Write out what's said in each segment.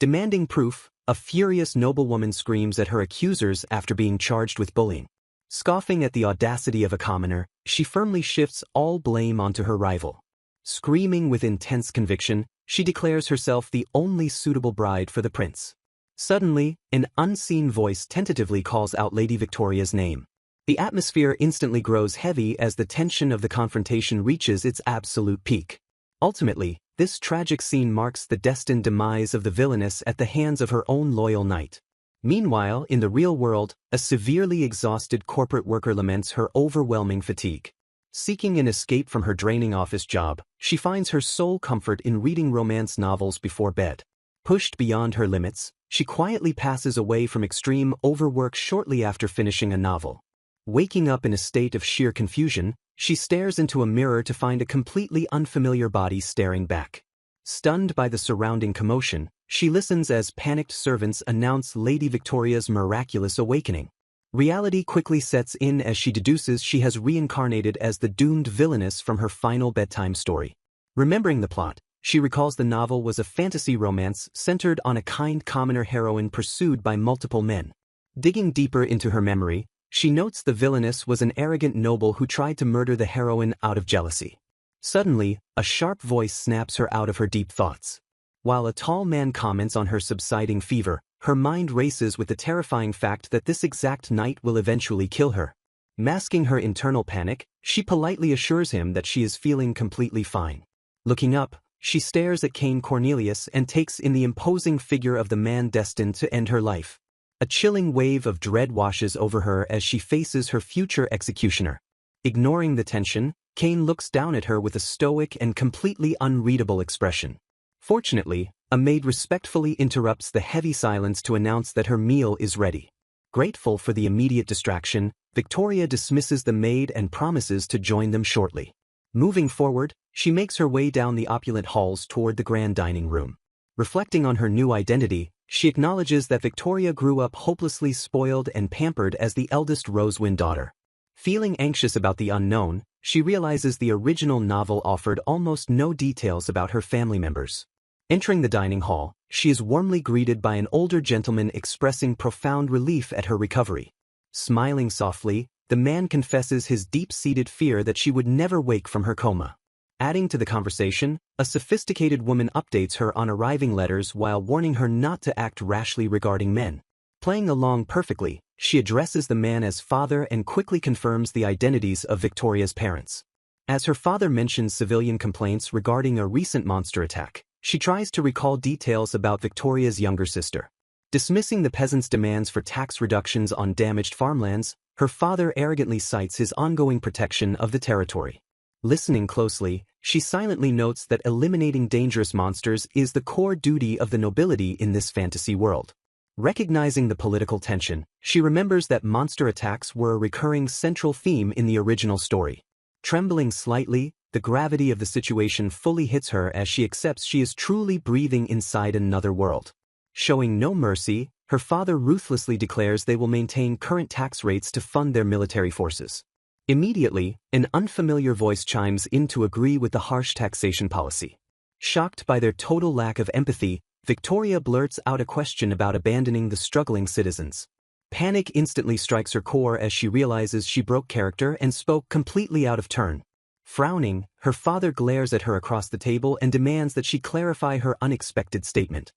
Demanding proof, a furious noblewoman screams at her accusers after being charged with bullying. Scoffing at the audacity of a commoner, she firmly shifts all blame onto her rival. Screaming with intense conviction, she declares herself the only suitable bride for the prince. Suddenly, an unseen voice tentatively calls out Lady Victoria's name. The atmosphere instantly grows heavy as the tension of the confrontation reaches its absolute peak. Ultimately, this tragic scene marks the destined demise of the villainess at the hands of her own loyal knight. Meanwhile, in the real world, a severely exhausted corporate worker laments her overwhelming fatigue. Seeking an escape from her draining office job, she finds her sole comfort in reading romance novels before bed. Pushed beyond her limits, she quietly passes away from extreme overwork shortly after finishing a novel. Waking up in a state of sheer confusion, she stares into a mirror to find a completely unfamiliar body staring back. Stunned by the surrounding commotion, she listens as panicked servants announce Lady Victoria's miraculous awakening. Reality quickly sets in as she deduces she has reincarnated as the doomed villainess from her final bedtime story. Remembering the plot, she recalls the novel was a fantasy romance centered on a kind commoner heroine pursued by multiple men. Digging deeper into her memory, she notes the villainess was an arrogant noble who tried to murder the heroine out of jealousy. Suddenly, a sharp voice snaps her out of her deep thoughts. While a tall man comments on her subsiding fever, her mind races with the terrifying fact that this exact night will eventually kill her. Masking her internal panic, she politely assures him that she is feeling completely fine. Looking up, she stares at Cain Cornelius and takes in the imposing figure of the man destined to end her life. A chilling wave of dread washes over her as she faces her future executioner. Ignoring the tension, Cain looks down at her with a stoic and completely unreadable expression. Fortunately, a maid respectfully interrupts the heavy silence to announce that her meal is ready. Grateful for the immediate distraction, Victoria dismisses the maid and promises to join them shortly. Moving forward, she makes her way down the opulent halls toward the grand dining room. Reflecting on her new identity, she acknowledges that Victoria grew up hopelessly spoiled and pampered as the eldest Rosewind daughter. Feeling anxious about the unknown, she realizes the original novel offered almost no details about her family members. Entering the dining hall, she is warmly greeted by an older gentleman expressing profound relief at her recovery. Smiling softly, the man confesses his deep-seated fear that she would never wake from her coma. Adding to the conversation, a sophisticated woman updates her on arriving letters while warning her not to act rashly regarding men. Playing along perfectly, she addresses the man as father and quickly confirms the identities of Victoria's parents. As her father mentions civilian complaints regarding a recent monster attack, she tries to recall details about Victoria's younger sister. Dismissing the peasants' demands for tax reductions on damaged farmlands, her father arrogantly cites his ongoing protection of the territory. Listening closely, she silently notes that eliminating dangerous monsters is the core duty of the nobility in this fantasy world. Recognizing the political tension, she remembers that monster attacks were a recurring central theme in the original story. Trembling slightly, the gravity of the situation fully hits her as she accepts she is truly breathing inside another world. Showing no mercy, her father ruthlessly declares they will maintain current tax rates to fund their military forces. Immediately, an unfamiliar voice chimes in to agree with the harsh taxation policy. Shocked by their total lack of empathy, Victoria blurts out a question about abandoning the struggling citizens. Panic instantly strikes her core as she realizes she broke character and spoke completely out of turn. Frowning, her father glares at her across the table and demands that she clarify her unexpected statement.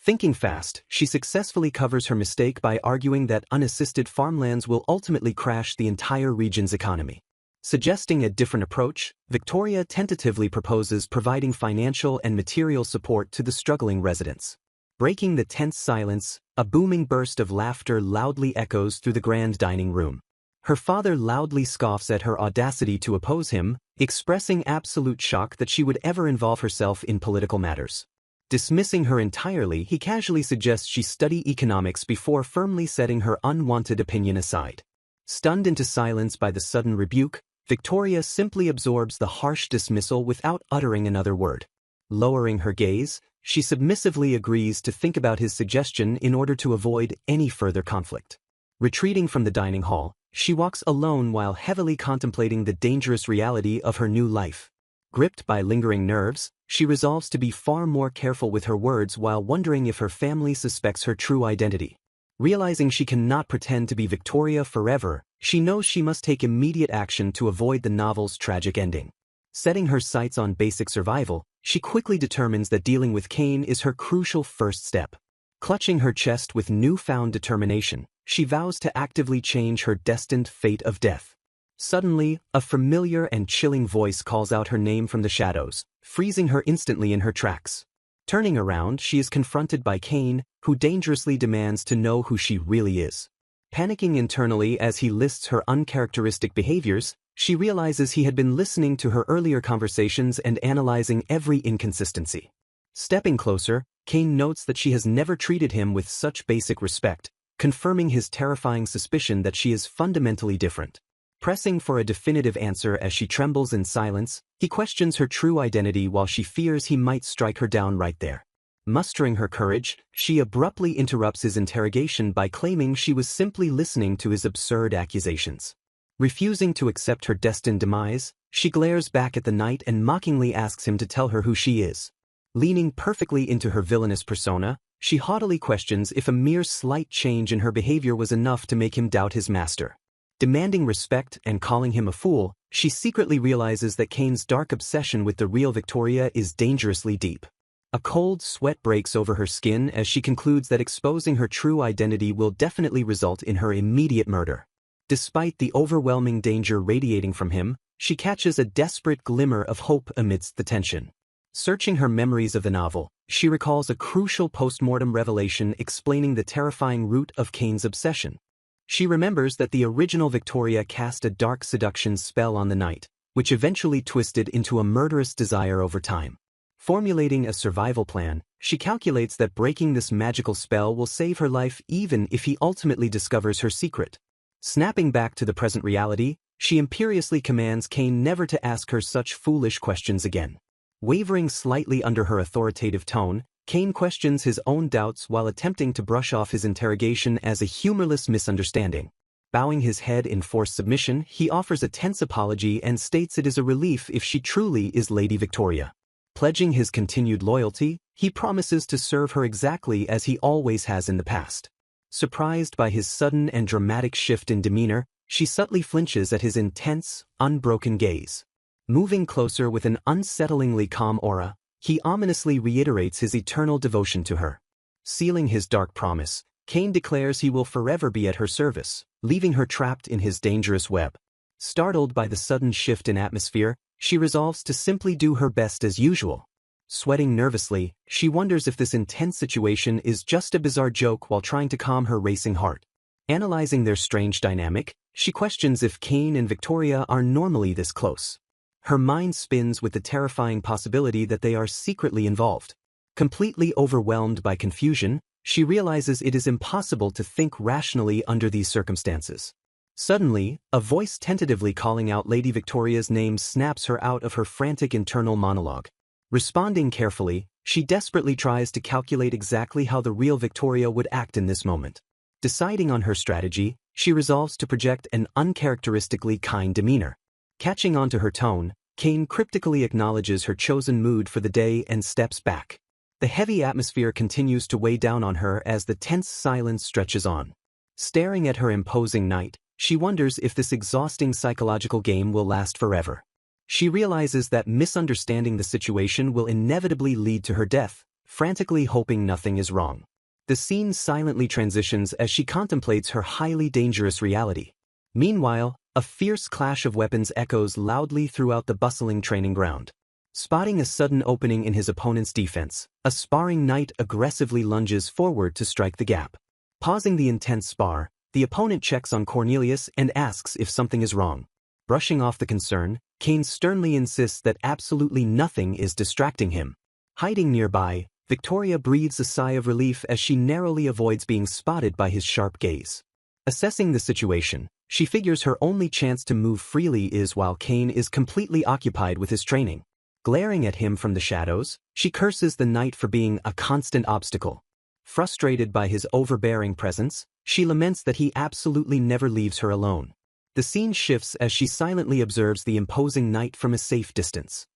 Thinking fast, she successfully covers her mistake by arguing that unassisted farmlands will ultimately crash the entire region's economy. Suggesting a different approach, Victoria tentatively proposes providing financial and material support to the struggling residents. Breaking the tense silence, a booming burst of laughter loudly echoes through the grand dining room. Her father loudly scoffs at her audacity to oppose him, expressing absolute shock that she would ever involve herself in political matters. Dismissing her entirely, he casually suggests she study economics before firmly setting her unwanted opinion aside. Stunned into silence by the sudden rebuke, Victoria simply absorbs the harsh dismissal without uttering another word. Lowering her gaze, she submissively agrees to think about his suggestion in order to avoid any further conflict. Retreating from the dining hall, she walks alone while heavily contemplating the dangerous reality of her new life. Gripped by lingering nerves, she resolves to be far more careful with her words while wondering if her family suspects her true identity. Realizing she cannot pretend to be Victoria forever, she knows she must take immediate action to avoid the novel's tragic ending. Setting her sights on basic survival, she quickly determines that dealing with Kane is her crucial first step. Clutching her chest with newfound determination, she vows to actively change her destined fate of death. Suddenly, a familiar and chilling voice calls out her name from the shadows, freezing her instantly in her tracks. Turning around, she is confronted by Kane, who dangerously demands to know who she really is. Panicking internally as he lists her uncharacteristic behaviors, she realizes he had been listening to her earlier conversations and analyzing every inconsistency. Stepping closer, Kane notes that she has never treated him with such basic respect, confirming his terrifying suspicion that she is fundamentally different. Pressing for a definitive answer as she trembles in silence, he questions her true identity while she fears he might strike her down right there. Mustering her courage, she abruptly interrupts his interrogation by claiming she was simply listening to his absurd accusations. Refusing to accept her destined demise, she glares back at the knight and mockingly asks him to tell her who she is. Leaning perfectly into her villainous persona, she haughtily questions if a mere slight change in her behavior was enough to make him doubt his master. Demanding respect and calling him a fool, she secretly realizes that Kane's dark obsession with the real Victoria is dangerously deep. A cold sweat breaks over her skin as she concludes that exposing her true identity will definitely result in her immediate murder. Despite the overwhelming danger radiating from him, she catches a desperate glimmer of hope amidst the tension. Searching her memories of the novel, she recalls a crucial post-mortem revelation explaining the terrifying root of Kane's obsession. She remembers that the original Victoria cast a dark seduction spell on the knight, which eventually twisted into a murderous desire over time. Formulating a survival plan, she calculates that breaking this magical spell will save her life even if he ultimately discovers her secret. Snapping back to the present reality, she imperiously commands Kane never to ask her such foolish questions again. Wavering slightly under her authoritative tone, Kane questions his own doubts while attempting to brush off his interrogation as a humorless misunderstanding. Bowing his head in forced submission, he offers a tense apology and states it is a relief if she truly is Lady Victoria. Pledging his continued loyalty, he promises to serve her exactly as he always has in the past. Surprised by his sudden and dramatic shift in demeanor, she subtly flinches at his intense, unbroken gaze. Moving closer with an unsettlingly calm aura, he ominously reiterates his eternal devotion to her. Sealing his dark promise, Kane declares he will forever be at her service, leaving her trapped in his dangerous web. Startled by the sudden shift in atmosphere, she resolves to simply do her best as usual. Sweating nervously, she wonders if this intense situation is just a bizarre joke while trying to calm her racing heart. Analyzing their strange dynamic, she questions if Kane and Victoria are normally this close. Her mind spins with the terrifying possibility that they are secretly involved. Completely overwhelmed by confusion, she realizes it is impossible to think rationally under these circumstances. Suddenly, a voice tentatively calling out Lady Victoria's name snaps her out of her frantic internal monologue. Responding carefully, she desperately tries to calculate exactly how the real Victoria would act in this moment. Deciding on her strategy, she resolves to project an uncharacteristically kind demeanor. Catching on to her tone, Kane cryptically acknowledges her chosen mood for the day and steps back. The heavy atmosphere continues to weigh down on her as the tense silence stretches on. Staring at her imposing knight, she wonders if this exhausting psychological game will last forever. She realizes that misunderstanding the situation will inevitably lead to her death, frantically hoping nothing is wrong. The scene silently transitions as she contemplates her highly dangerous reality. Meanwhile, a fierce clash of weapons echoes loudly throughout the bustling training ground. Spotting a sudden opening in his opponent's defense, a sparring knight aggressively lunges forward to strike the gap. Pausing the intense spar, the opponent checks on Cornelius and asks if something is wrong. Brushing off the concern, Kane sternly insists that absolutely nothing is distracting him. Hiding nearby, Victoria breathes a sigh of relief as she narrowly avoids being spotted by his sharp gaze. Assessing the situation, she figures her only chance to move freely is while Kane is completely occupied with his training. Glaring at him from the shadows, she curses the knight for being a constant obstacle. Frustrated by his overbearing presence, she laments that he absolutely never leaves her alone. The scene shifts as she silently observes the imposing knight from a safe distance.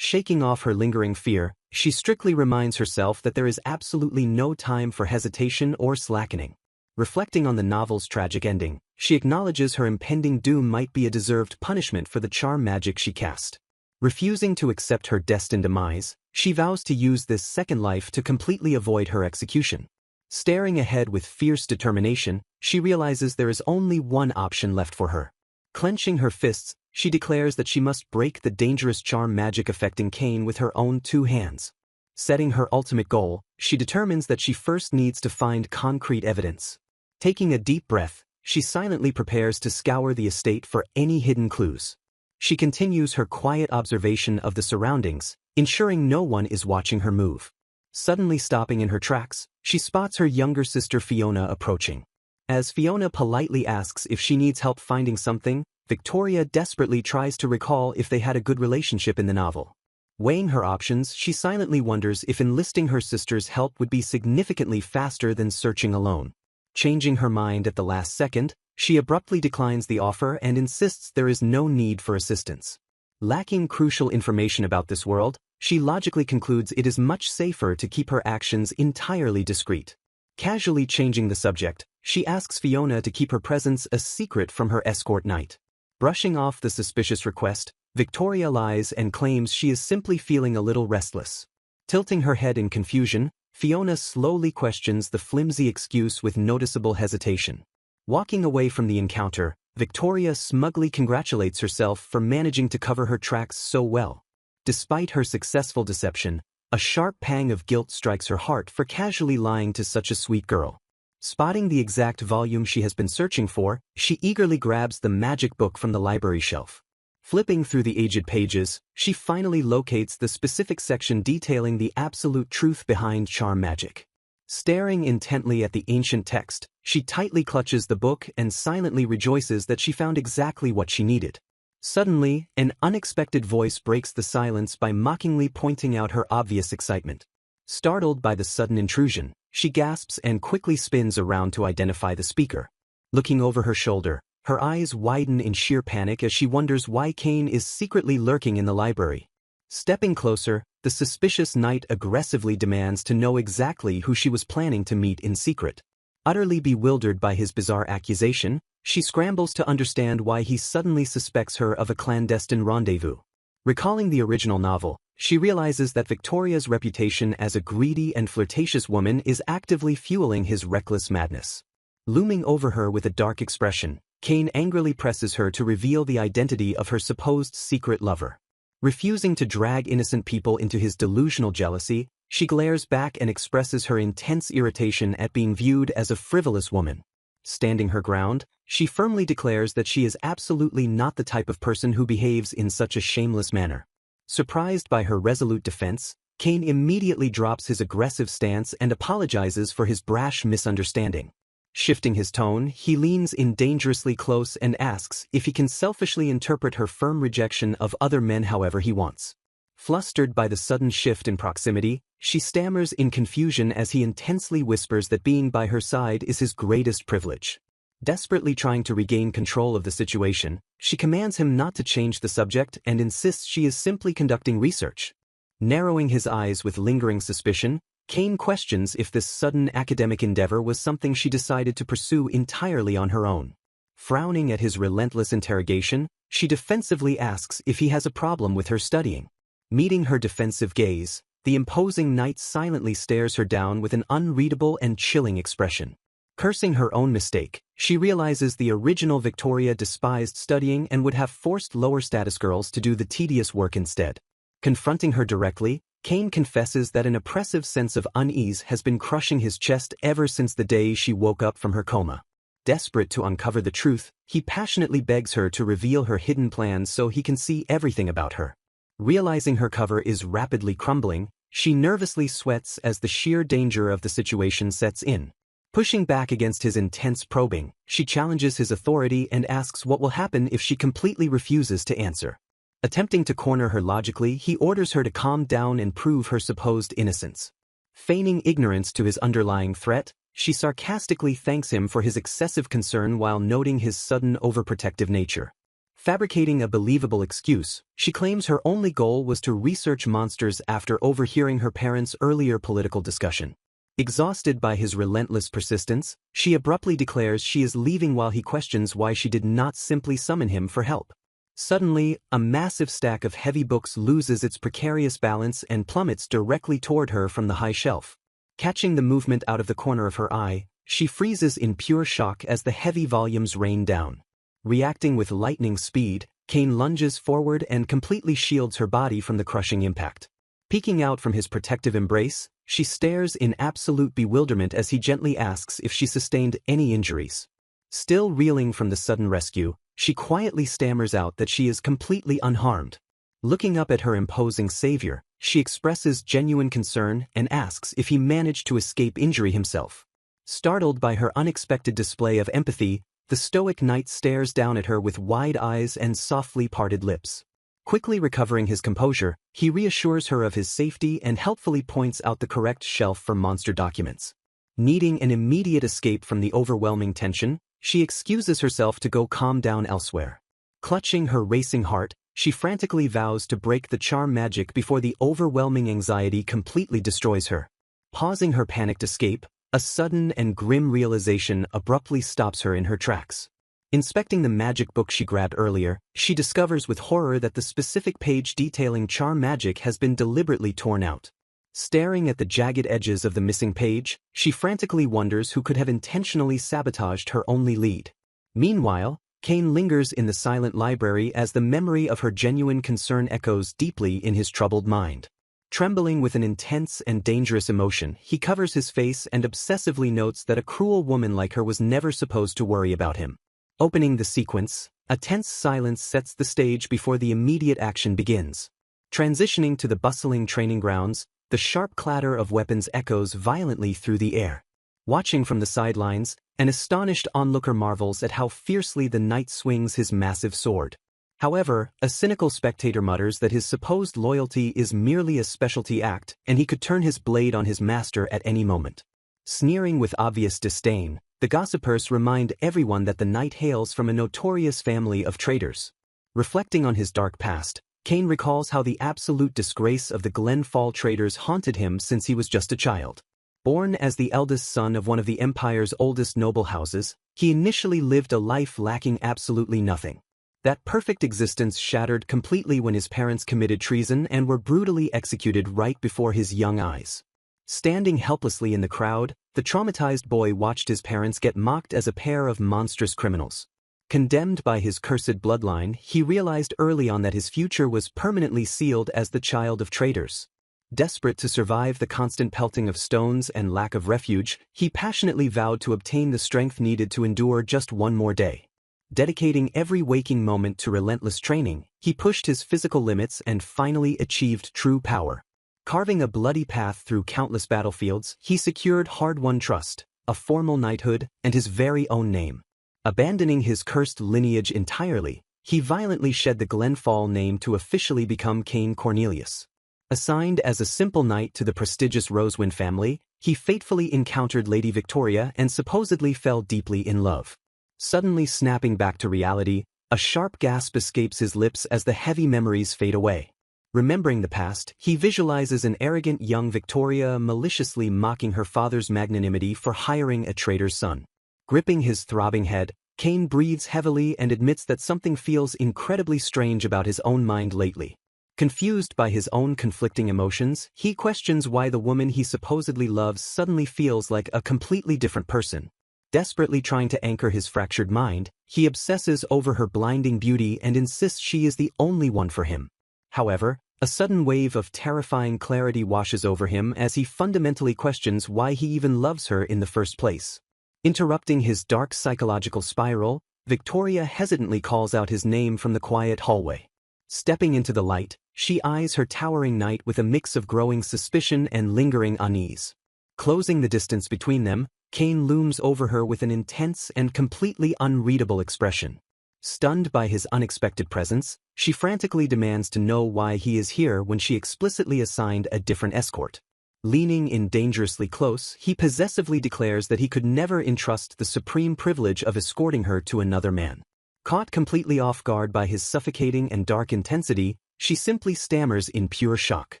Shaking off her lingering fear, she strictly reminds herself that there is absolutely no time for hesitation or slackening. Reflecting on the novel's tragic ending, she acknowledges her impending doom might be a deserved punishment for the charm magic she cast. Refusing to accept her destined demise, she vows to use this second life to completely avoid her execution. Staring ahead with fierce determination, she realizes there is only one option left for her. Clenching her fists, she declares that she must break the dangerous charm magic affecting Kane with her own 2 hands. Setting her ultimate goal, she determines that she first needs to find concrete evidence. Taking a deep breath, she silently prepares to scour the estate for any hidden clues. She continues her quiet observation of the surroundings, ensuring no one is watching her move. Suddenly stopping in her tracks, she spots her younger sister Fiona approaching. As Fiona politely asks if she needs help finding something, Victoria desperately tries to recall if they had a good relationship in the novel. Weighing her options, she silently wonders if enlisting her sister's help would be significantly faster than searching alone. Changing her mind at the last second, she abruptly declines the offer and insists there is no need for assistance. Lacking crucial information about this world, she logically concludes it is much safer to keep her actions entirely discreet. Casually changing the subject, she asks Fiona to keep her presence a secret from her escort knight. Brushing off the suspicious request, Victoria lies and claims she is simply feeling a little restless. Tilting her head in confusion, Fiona slowly questions the flimsy excuse with noticeable hesitation. Walking away from the encounter, Victoria smugly congratulates herself for managing to cover her tracks so well. Despite her successful deception, a sharp pang of guilt strikes her heart for casually lying to such a sweet girl. Spotting the exact volume she has been searching for, she eagerly grabs the magic book from the library shelf. Flipping through the aged pages, she finally locates the specific section detailing the absolute truth behind charm magic. Staring intently at the ancient text, she tightly clutches the book and silently rejoices that she found exactly what she needed. Suddenly, an unexpected voice breaks the silence by mockingly pointing out her obvious excitement. Startled by the sudden intrusion, she gasps and quickly spins around to identify the speaker. Looking over her shoulder, her eyes widen in sheer panic as she wonders why Kane is secretly lurking in the library. Stepping closer, the suspicious knight aggressively demands to know exactly who she was planning to meet in secret. Utterly bewildered by his bizarre accusation, she scrambles to understand why he suddenly suspects her of a clandestine rendezvous. Recalling the original novel, she realizes that Victoria's reputation as a greedy and flirtatious woman is actively fueling his reckless madness. Looming over her with a dark expression, Kane angrily presses her to reveal the identity of her supposed secret lover. Refusing to drag innocent people into his delusional jealousy, she glares back and expresses her intense irritation at being viewed as a frivolous woman. Standing her ground, she firmly declares that she is absolutely not the type of person who behaves in such a shameless manner. Surprised by her resolute defense, Kane immediately drops his aggressive stance and apologizes for his brash misunderstanding. Shifting his tone, he leans in dangerously close and asks if he can selfishly interpret her firm rejection of other men however he wants. Flustered by the sudden shift in proximity, she stammers in confusion as he intensely whispers that being by her side is his greatest privilege. Desperately trying to regain control of the situation, she commands him not to change the subject and insists she is simply conducting research. Narrowing his eyes with lingering suspicion, Kane questions if this sudden academic endeavor was something she decided to pursue entirely on her own. Frowning at his relentless interrogation, she defensively asks if he has a problem with her studying. Meeting her defensive gaze, the imposing knight silently stares her down with an unreadable and chilling expression. Cursing her own mistake, she realizes the original Victoria despised studying and would have forced lower-status girls to do the tedious work instead. Confronting her directly, Kane confesses that an oppressive sense of unease has been crushing his chest ever since the day she woke up from her coma. Desperate to uncover the truth, he passionately begs her to reveal her hidden plans so he can see everything about her. Realizing her cover is rapidly crumbling, she nervously sweats as the sheer danger of the situation sets in. Pushing back against his intense probing, she challenges his authority and asks what will happen if she completely refuses to answer. Attempting to corner her logically, he orders her to calm down and prove her supposed innocence. Feigning ignorance to his underlying threat, she sarcastically thanks him for his excessive concern while noting his sudden overprotective nature. Fabricating a believable excuse, she claims her only goal was to research monsters after overhearing her parents' earlier political discussion. Exhausted by his relentless persistence, she abruptly declares she is leaving while he questions why she did not simply summon him for help. Suddenly, a massive stack of heavy books loses its precarious balance and plummets directly toward her from the high shelf. Catching the movement out of the corner of her eye, she freezes in pure shock as the heavy volumes rain down. Reacting with lightning speed, Kane lunges forward and completely shields her body from the crushing impact. Peeking out from his protective embrace, she stares in absolute bewilderment as he gently asks if she sustained any injuries. Still reeling from the sudden rescue, she quietly stammers out that she is completely unharmed. Looking up at her imposing savior, she expresses genuine concern and asks if he managed to escape injury himself. Startled by her unexpected display of empathy, the stoic knight stares down at her with wide eyes and softly parted lips. Quickly recovering his composure, he reassures her of his safety and helpfully points out the correct shelf for monster documents. Needing an immediate escape from the overwhelming tension, she excuses herself to go calm down elsewhere. Clutching her racing heart, she frantically vows to break the charm magic before the overwhelming anxiety completely destroys her. Pausing her panicked escape, a sudden and grim realization abruptly stops her in her tracks. Inspecting the magic book she grabbed earlier, she discovers with horror that the specific page detailing charm magic has been deliberately torn out. Staring at the jagged edges of the missing page, she frantically wonders who could have intentionally sabotaged her only lead. Meanwhile, Kane lingers in the silent library as the memory of her genuine concern echoes deeply in his troubled mind. Trembling with an intense and dangerous emotion, he covers his face and obsessively notes that a cruel woman like her was never supposed to worry about him. Opening the sequence, a tense silence sets the stage before the immediate action begins. Transitioning to the bustling training grounds, the sharp clatter of weapons echoes violently through the air. Watching from the sidelines, an astonished onlooker marvels at how fiercely the knight swings his massive sword. However, a cynical spectator mutters that his supposed loyalty is merely a specialty act and he could turn his blade on his master at any moment. Sneering with obvious disdain, the gossipers remind everyone that the knight hails from a notorious family of traitors. Reflecting on his dark past, Kane recalls how the absolute disgrace of the Glenfall traitors haunted him since he was just a child. Born as the eldest son of one of the Empire's oldest noble houses, he initially lived a life lacking absolutely nothing. That perfect existence shattered completely when his parents committed treason and were brutally executed right before his young eyes. Standing helplessly in the crowd, the traumatized boy watched his parents get mocked as a pair of monstrous criminals. Condemned by his cursed bloodline, he realized early on that his future was permanently sealed as the child of traitors. Desperate to survive the constant pelting of stones and lack of refuge, he passionately vowed to obtain the strength needed to endure just one more day. Dedicating every waking moment to relentless training, he pushed his physical limits and finally achieved true power. Carving a bloody path through countless battlefields, he secured hard-won trust, a formal knighthood, and his very own name. Abandoning his cursed lineage entirely, he violently shed the Glenfall name to officially become Kane Cornelius. Assigned as a simple knight to the prestigious Rosewind family, he fatefully encountered Lady Victoria and supposedly fell deeply in love. Suddenly snapping back to reality, a sharp gasp escapes his lips as the heavy memories fade away. Remembering the past, he visualizes an arrogant young Victoria maliciously mocking her father's magnanimity for hiring a traitor's son. Gripping his throbbing head, Kane breathes heavily and admits that something feels incredibly strange about his own mind lately. Confused by his own conflicting emotions, he questions why the woman he supposedly loves suddenly feels like a completely different person. Desperately trying to anchor his fractured mind, he obsesses over her blinding beauty and insists she is the only one for him. However, a sudden wave of terrifying clarity washes over him as he fundamentally questions why he even loves her in the first place. Interrupting his dark psychological spiral, Victoria hesitantly calls out his name from the quiet hallway. Stepping into the light, she eyes her towering knight with a mix of growing suspicion and lingering unease. Closing the distance between them, Kane looms over her with an intense and completely unreadable expression. Stunned by his unexpected presence, she frantically demands to know why he is here when she explicitly assigned a different escort. Leaning in dangerously close, he possessively declares that he could never entrust the supreme privilege of escorting her to another man. Caught completely off guard by his suffocating and dark intensity, she simply stammers in pure shock.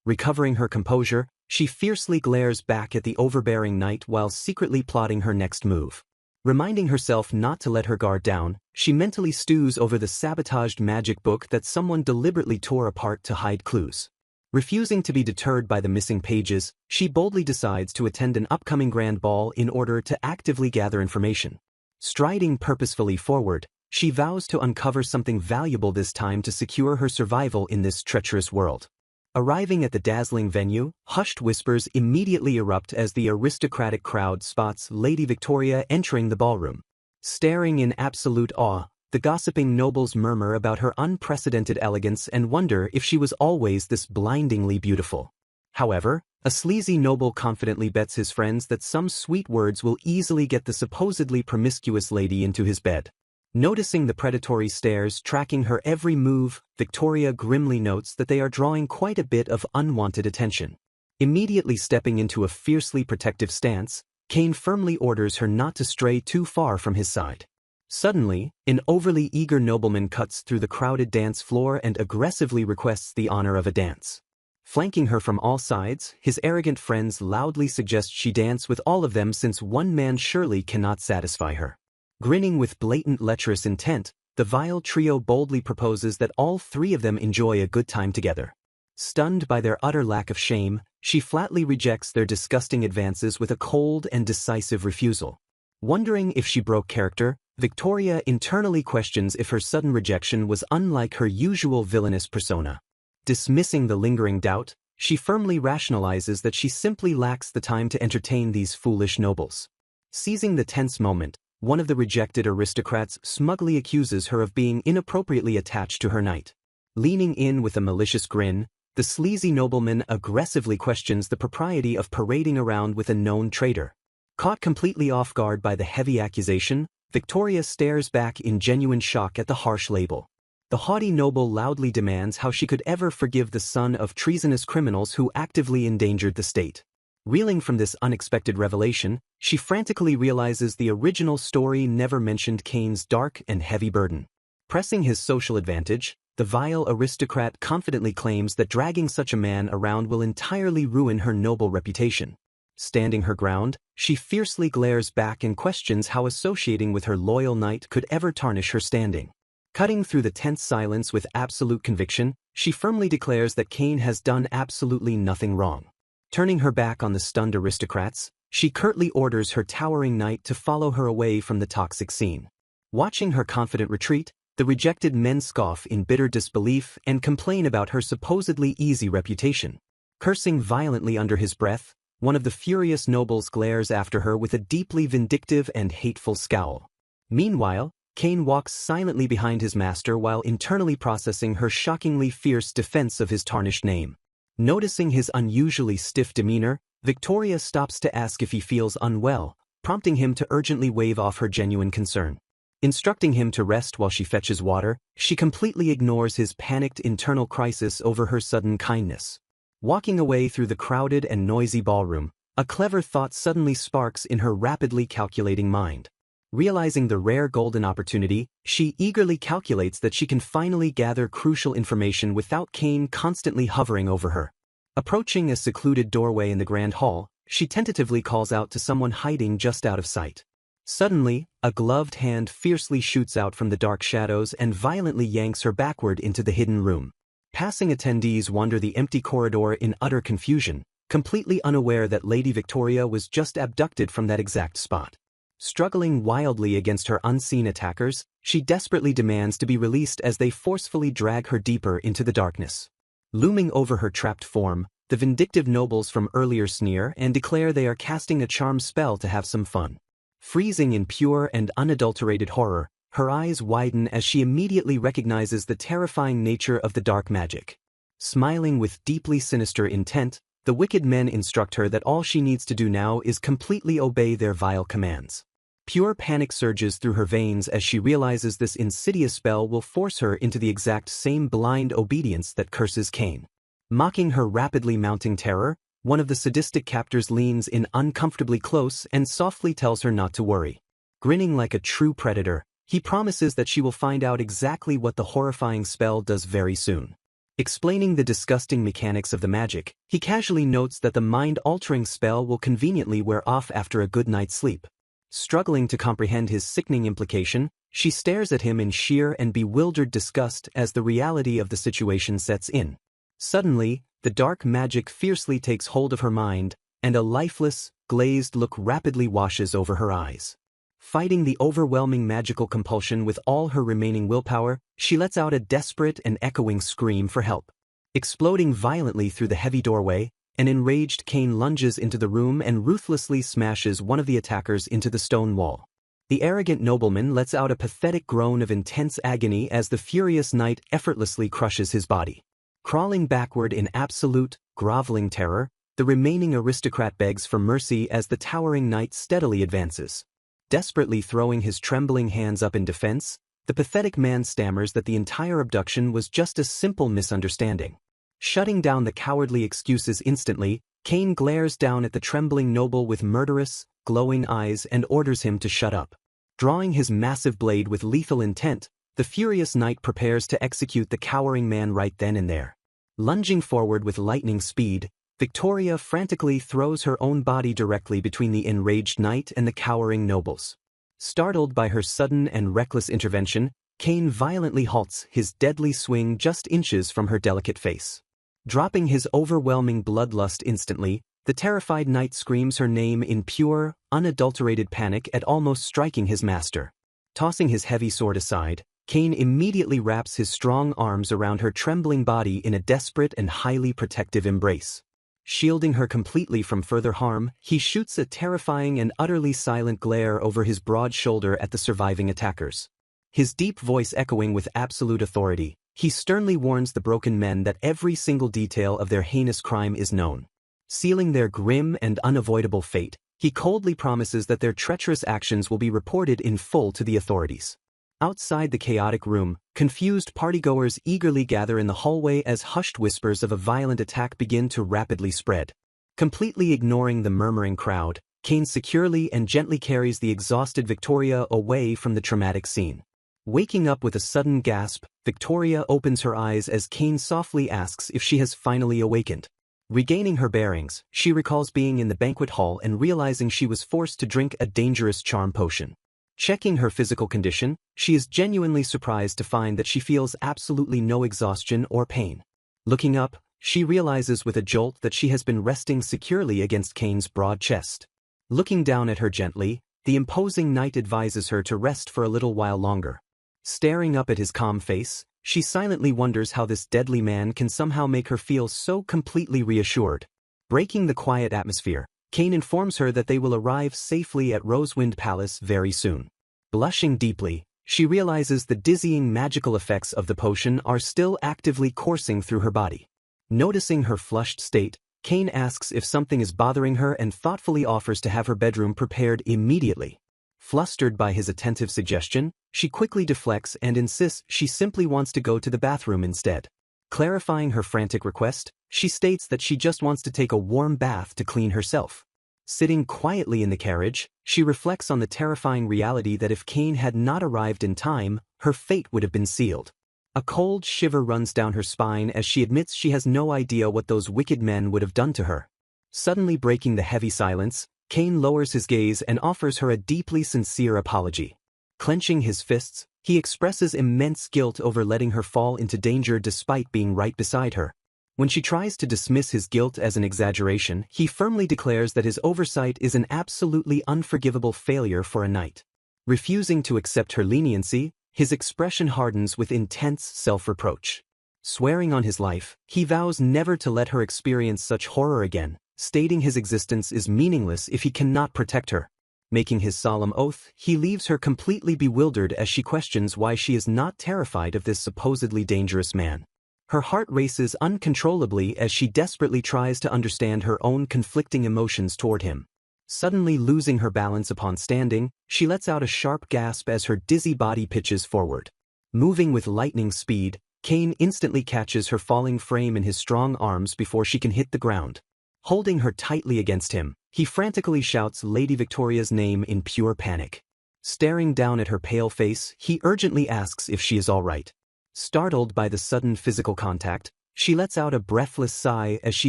Recovering her composure, she fiercely glares back at the overbearing knight while secretly plotting her next move. Reminding herself not to let her guard down, she mentally stews over the sabotaged magic book that someone deliberately tore apart to hide clues. Refusing to be deterred by the missing pages, she boldly decides to attend an upcoming grand ball in order to actively gather information. Striding purposefully forward, she vows to uncover something valuable this time to secure her survival in this treacherous world. Arriving at the dazzling venue, hushed whispers immediately erupt as the aristocratic crowd spots Lady Victoria entering the ballroom. Staring in absolute awe, the gossiping nobles murmur about her unprecedented elegance and wonder if she was always this blindingly beautiful. However, a sleazy noble confidently bets his friends that some sweet words will easily get the supposedly promiscuous lady into his bed. Noticing the predatory stares tracking her every move, Victoria grimly notes that they are drawing quite a bit of unwanted attention. Immediately stepping into a fiercely protective stance, Kane firmly orders her not to stray too far from his side. Suddenly, an overly eager nobleman cuts through the crowded dance floor and aggressively requests the honor of a dance. Flanking her from all sides, his arrogant friends loudly suggest she dance with all of them since one man surely cannot satisfy her. Grinning with blatant lecherous intent, the vile trio boldly proposes that all three of them enjoy a good time together. Stunned by their utter lack of shame, she flatly rejects their disgusting advances with a cold and decisive refusal. Wondering if she broke character, Victoria internally questions if her sudden rejection was unlike her usual villainous persona. Dismissing the lingering doubt, she firmly rationalizes that she simply lacks the time to entertain these foolish nobles. Seizing the tense moment, one of the rejected aristocrats smugly accuses her of being inappropriately attached to her knight. Leaning in with a malicious grin, the sleazy nobleman aggressively questions the propriety of parading around with a known traitor. Caught completely off guard by the heavy accusation, Victoria stares back in genuine shock at the harsh label. The haughty noble loudly demands how she could ever forgive the son of treasonous criminals who actively endangered the state. Reeling from this unexpected revelation, she frantically realizes the original story never mentioned Kane's dark and heavy burden. Pressing his social advantage, the vile aristocrat confidently claims that dragging such a man around will entirely ruin her noble reputation. Standing her ground, she fiercely glares back and questions how associating with her loyal knight could ever tarnish her standing. Cutting through the tense silence with absolute conviction, she firmly declares that Kane has done absolutely nothing wrong. Turning her back on the stunned aristocrats, she curtly orders her towering knight to follow her away from the toxic scene. Watching her confident retreat, the rejected men scoff in bitter disbelief and complain about her supposedly easy reputation. Cursing violently under his breath, one of the furious nobles glares after her with a deeply vindictive and hateful scowl. Meanwhile, Kane walks silently behind his master while internally processing her shockingly fierce defense of his tarnished name. Noticing his unusually stiff demeanor, Victoria stops to ask if he feels unwell, prompting him to urgently wave off her genuine concern. Instructing him to rest while she fetches water, she completely ignores his panicked internal crisis over her sudden kindness. Walking away through the crowded and noisy ballroom, a clever thought suddenly sparks in her rapidly calculating mind. Realizing the rare golden opportunity, she eagerly calculates that she can finally gather crucial information without Kane constantly hovering over her. Approaching a secluded doorway in the grand hall, she tentatively calls out to someone hiding just out of sight. Suddenly, a gloved hand fiercely shoots out from the dark shadows and violently yanks her backward into the hidden room. Passing attendees wander the empty corridor in utter confusion, completely unaware that Lady Victoria was just abducted from that exact spot. Struggling wildly against her unseen attackers, she desperately demands to be released as they forcefully drag her deeper into the darkness. Looming over her trapped form, the vindictive nobles from earlier sneer and declare they are casting a charm spell to have some fun. Freezing in pure and unadulterated horror, her eyes widen as she immediately recognizes the terrifying nature of the dark magic. Smiling with deeply sinister intent, the wicked men instruct her that all she needs to do now is completely obey their vile commands. Pure panic surges through her veins as she realizes this insidious spell will force her into the exact same blind obedience that curses Kane. Mocking her rapidly mounting terror, one of the sadistic captors leans in uncomfortably close and softly tells her not to worry. Grinning like a true predator, He promises that she will find out exactly what the horrifying spell does very soon. Explaining the disgusting mechanics of the magic, he casually notes that the mind-altering spell will conveniently wear off after a good night's sleep. Struggling to comprehend his sickening implication, she stares at him in sheer and bewildered disgust as the reality of the situation sets in. Suddenly, the dark magic fiercely takes hold of her mind, and a lifeless, glazed look rapidly washes over her eyes. Fighting the overwhelming magical compulsion with all her remaining willpower, she lets out a desperate and echoing scream for help. Exploding violently through the heavy doorway, an enraged Cain lunges into the room and ruthlessly smashes one of the attackers into the stone wall. The arrogant nobleman lets out a pathetic groan of intense agony as the furious knight effortlessly crushes his body. Crawling backward in absolute, groveling terror, the remaining aristocrat begs for mercy as the towering knight steadily advances. Desperately throwing his trembling hands up in defense, the pathetic man stammers that the entire abduction was just a simple misunderstanding. Shutting down the cowardly excuses instantly, Cain glares down at the trembling noble with murderous, glowing eyes and orders him to shut up. Drawing his massive blade with lethal intent, the furious knight prepares to execute the cowering man right then and there. Lunging forward with lightning speed, Victoria frantically throws her own body directly between the enraged knight and the cowering nobles. Startled by her sudden and reckless intervention, Cain violently halts his deadly swing just inches from her delicate face. Dropping his overwhelming bloodlust instantly, the terrified knight screams her name in pure, unadulterated panic at almost striking his master. Tossing his heavy sword aside, Cain immediately wraps his strong arms around her trembling body in a desperate and highly protective embrace. Shielding her completely from further harm, he shoots a terrifying and utterly silent glare over his broad shoulder at the surviving attackers. His deep voice echoing with absolute authority, he sternly warns the broken men that every single detail of their heinous crime is known. Sealing their grim and unavoidable fate, he coldly promises that their treacherous actions will be reported in full to the authorities. Outside the chaotic room, confused partygoers eagerly gather in the hallway as hushed whispers of a violent attack begin to rapidly spread. Completely ignoring the murmuring crowd, Cain securely and gently carries the exhausted Victoria away from the traumatic scene. Waking up with a sudden gasp, Victoria opens her eyes as Cain softly asks if she has finally awakened. Regaining her bearings, she recalls being in the banquet hall and realizing she was forced to drink a dangerous charm potion. Checking her physical condition, she is genuinely surprised to find that she feels absolutely no exhaustion or pain. Looking up, she realizes with a jolt that she has been resting securely against Cain's broad chest. Looking down at her gently, the imposing knight advises her to rest for a little while longer. Staring up at his calm face, she silently wonders how this deadly man can somehow make her feel so completely reassured. Breaking the quiet atmosphere, Cain informs her that they will arrive safely at Rosewind Palace very soon. Blushing deeply, she realizes the dizzying magical effects of the potion are still actively coursing through her body. Noticing her flushed state, Cain asks if something is bothering her and thoughtfully offers to have her bedroom prepared immediately. Flustered by his attentive suggestion, she quickly deflects and insists she simply wants to go to the bathroom instead. Clarifying her frantic request, she states that she just wants to take a warm bath to clean herself. Sitting quietly in the carriage, she reflects on the terrifying reality that if Cain had not arrived in time, her fate would have been sealed. A cold shiver runs down her spine as she admits she has no idea what those wicked men would have done to her. Suddenly breaking the heavy silence, Cain lowers his gaze and offers her a deeply sincere apology. Clenching his fists, he expresses immense guilt over letting her fall into danger despite being right beside her. When she tries to dismiss his guilt as an exaggeration, he firmly declares that his oversight is an absolutely unforgivable failure for a knight. Refusing to accept her leniency, his expression hardens with intense self-reproach. Swearing on his life, he vows never to let her experience such horror again, stating his existence is meaningless if he cannot protect her. Making his solemn oath, he leaves her completely bewildered as she questions why she is not terrified of this supposedly dangerous man. Her heart races uncontrollably as she desperately tries to understand her own conflicting emotions toward him. Suddenly losing her balance upon standing, she lets out a sharp gasp as her dizzy body pitches forward. Moving with lightning speed, Cain instantly catches her falling frame in his strong arms before she can hit the ground. Holding her tightly against him, he frantically shouts Lady Victoria's name in pure panic. Staring down at her pale face, he urgently asks if she is all right. Startled by the sudden physical contact, she lets out a breathless sigh as she